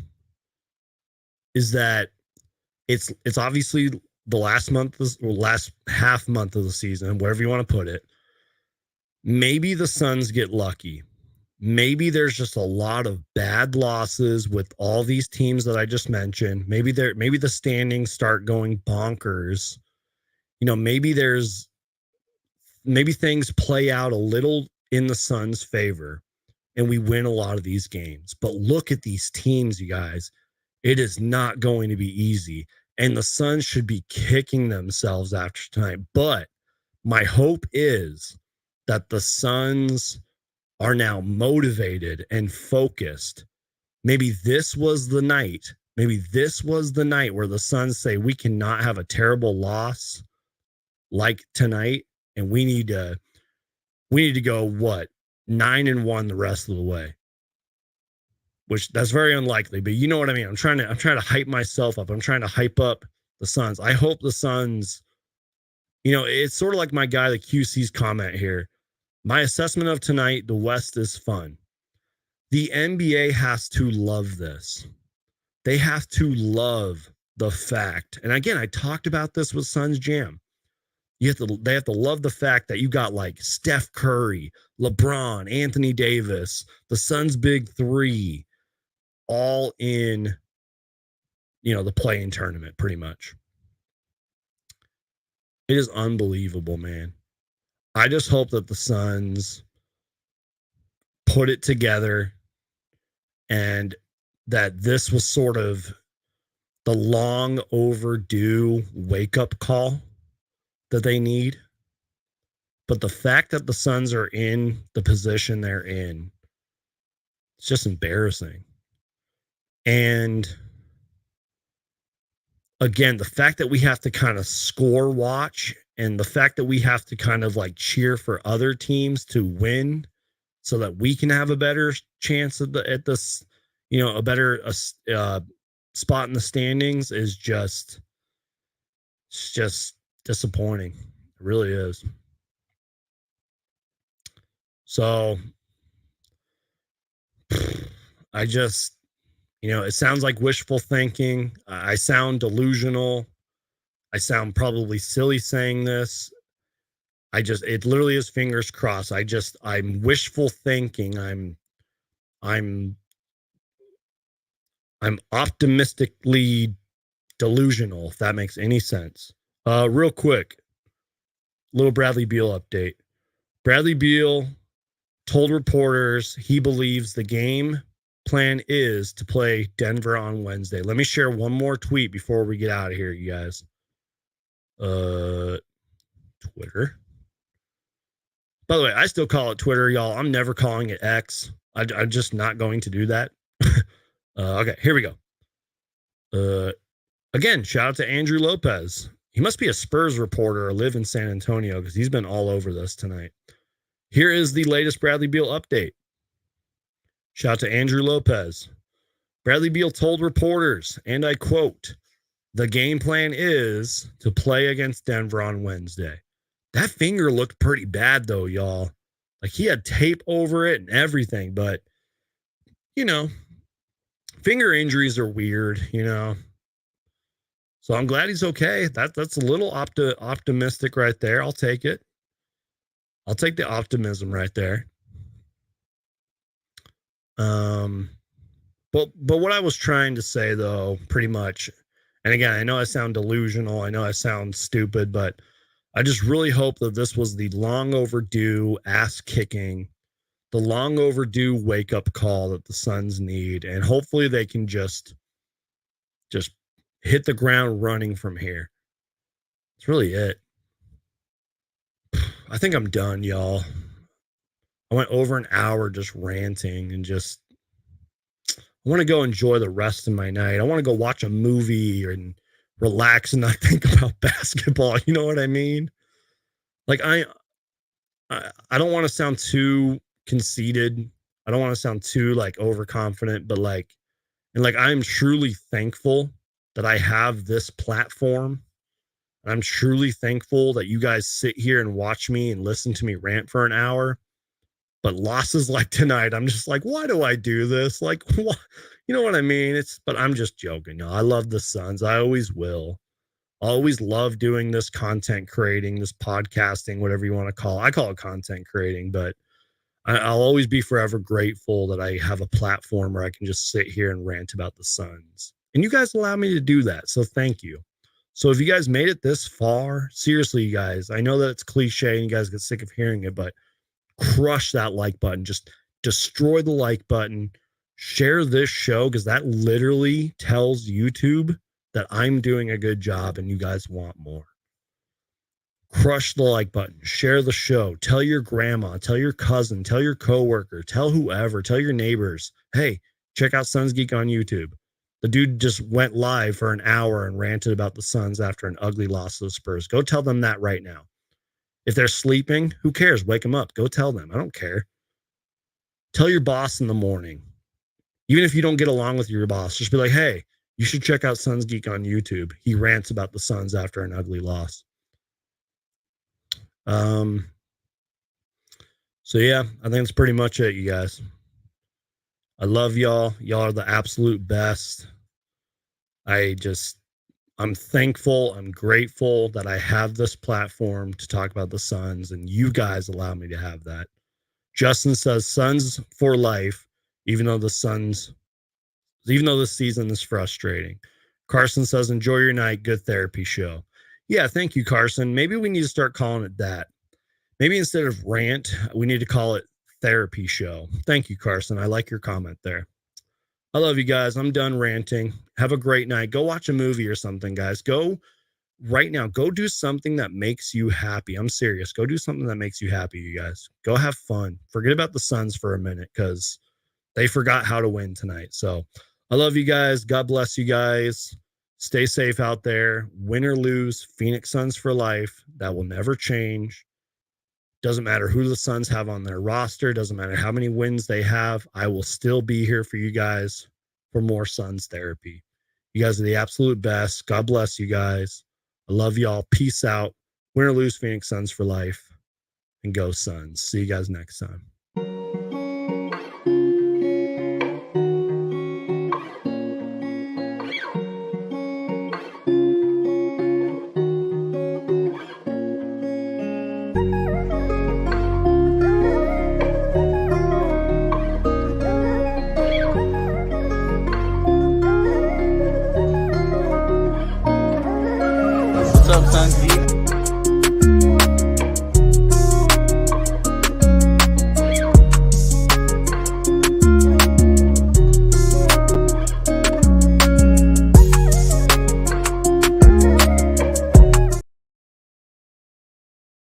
Is that it's obviously the last half month of the season, whatever you want to put it. Maybe the Suns get lucky. Maybe there's just a lot of bad losses with all these teams that I just mentioned. Maybe the standings start going bonkers. You know, maybe things play out a little in the Suns' favor and we win a lot of these games. But look at these teams, you guys. It is not going to be easy. And the Suns should be kicking themselves after tonight. But my hope is that the Suns are now motivated and focused. Maybe this was the night. Maybe this was the night where the Suns say we cannot have a terrible loss like tonight, and we need to go 9-1 the rest of the way. Which that's very unlikely, but you know what I mean. I'm trying to hype myself up. I'm trying to hype up the Suns. I hope the Suns, you know, it's sort of like my guy, the QC's comment here. My assessment of tonight, the West is fun. The NBA has to love this. They have to love the fact. And again, I talked about this with Suns Jam. They have to love the fact that you got like Steph Curry, LeBron, Anthony Davis, the Suns' big three, all in, the play-in tournament, pretty much. It is unbelievable, man. I just hope that the Suns put it together and that this was sort of the long overdue wake-up call that they need. But the fact that the Suns are in the position they're in, it's just embarrassing. And again, the fact that we have to kind of score watch and the fact that we have to kind of like cheer for other teams to win so that we can have a better chance at this, a better spot in the standings is just disappointing. It really is. So I just, it sounds like wishful thinking. I sound delusional. I sound probably silly saying this. It literally is fingers crossed. I'm wishful thinking. I'm optimistically delusional, if that makes any sense. Real quick, little Bradley Beal update. Bradley Beal told reporters he believes the game plan is to play Denver on Wednesday. Let me share one more tweet before we get out of here, you guys. Twitter. By the way, I still call it Twitter, y'all. I'm never calling it X. I'm just not going to do that. Okay, here we go. Again, shout out to Andrew Lopez. He must be a Spurs reporter or live in San Antonio because he's been all over this tonight. Here is the latest Bradley Beal update. Shout out to Andrew Lopez. Bradley Beal told reporters, and I quote, "The game plan is to play against Denver on Wednesday." That finger looked pretty bad, though, y'all. Like, he had tape over it and everything, but, finger injuries are weird, So I'm glad he's okay. That's a little optimistic right there. I'll take it. I'll take the optimism right there. But what I was trying to say, though, pretty much, and again, I know I sound delusional. I know I sound stupid, but I just really hope that this was the long overdue ass kicking, the long overdue wake up call that the Suns need. And hopefully they can just hit the ground running from here. That's really it. I think I'm done, y'all. I went over an hour just ranting and I want to go enjoy the rest of my night. I want to go watch a movie and relax and not think about basketball. You know what I mean? Like I don't want to sound too conceited. I don't want to sound too like overconfident, but I'm truly thankful that I have this platform. And I'm truly thankful that you guys sit here and watch me and listen to me rant for an hour. But losses like tonight, I'm just like, why do I do this? Like, what? You know what I mean? But I'm just joking. I love the Suns. I always will. I always love doing this content creating, this podcasting, whatever you want to call it. I call it content creating, but I'll always be forever grateful that I have a platform where I can just sit here and rant about the Suns. And you guys allow me to do that. So thank you. So if you guys made it this far, seriously, you guys, I know that it's cliche and you guys get sick of hearing it, but crush that like button. Just destroy the like button. Share this show because that literally tells YouTube that I'm doing a good job and you guys want more. Crush the like button. Share the show. Tell your grandma, tell your cousin, tell your coworker, tell whoever, tell your neighbors. Hey, check out Suns Geek on YouTube. The dude just went live for an hour and ranted about the Suns after an ugly loss to the Spurs. Go tell them that right now. If they're sleeping, who cares? Wake them up. Go tell them. I don't care. Tell your boss in the morning. Even if you don't get along with your boss, just be like, hey, you should check out Suns Geek on YouTube. He rants about the Suns after an ugly loss. So yeah, I think that's pretty much it, you guys. I love y'all. Y'all are the absolute best. I'm thankful. I'm grateful that I have this platform to talk about the Suns, and you guys allow me to have that. Justin says Suns for life, even though the season is frustrating. Carson says, enjoy your night. Good therapy show. Yeah, thank you, Carson. Maybe we need to start calling it that. Maybe instead of rant, we need to call it therapy show. Thank you, Carson. I like your comment there. I love you guys. I'm done ranting. Have a great night. Go watch a movie or something, guys. Go right now. Go do something that makes you happy. I'm serious. Go do something that makes you happy, you guys. Go have fun. Forget about the Suns for a minute because they forgot how to win tonight. So I love you guys. God bless you guys. Stay safe out there. Win or lose, Phoenix Suns for life. That will never change. Doesn't matter who the Suns have on their roster. Doesn't matter how many wins they have. I will still be here for you guys for more Suns therapy. You guys are the absolute best. God bless you guys. I love y'all. Peace out. Win or lose, Phoenix Suns for life. And go Suns. See you guys next time. What's up, son?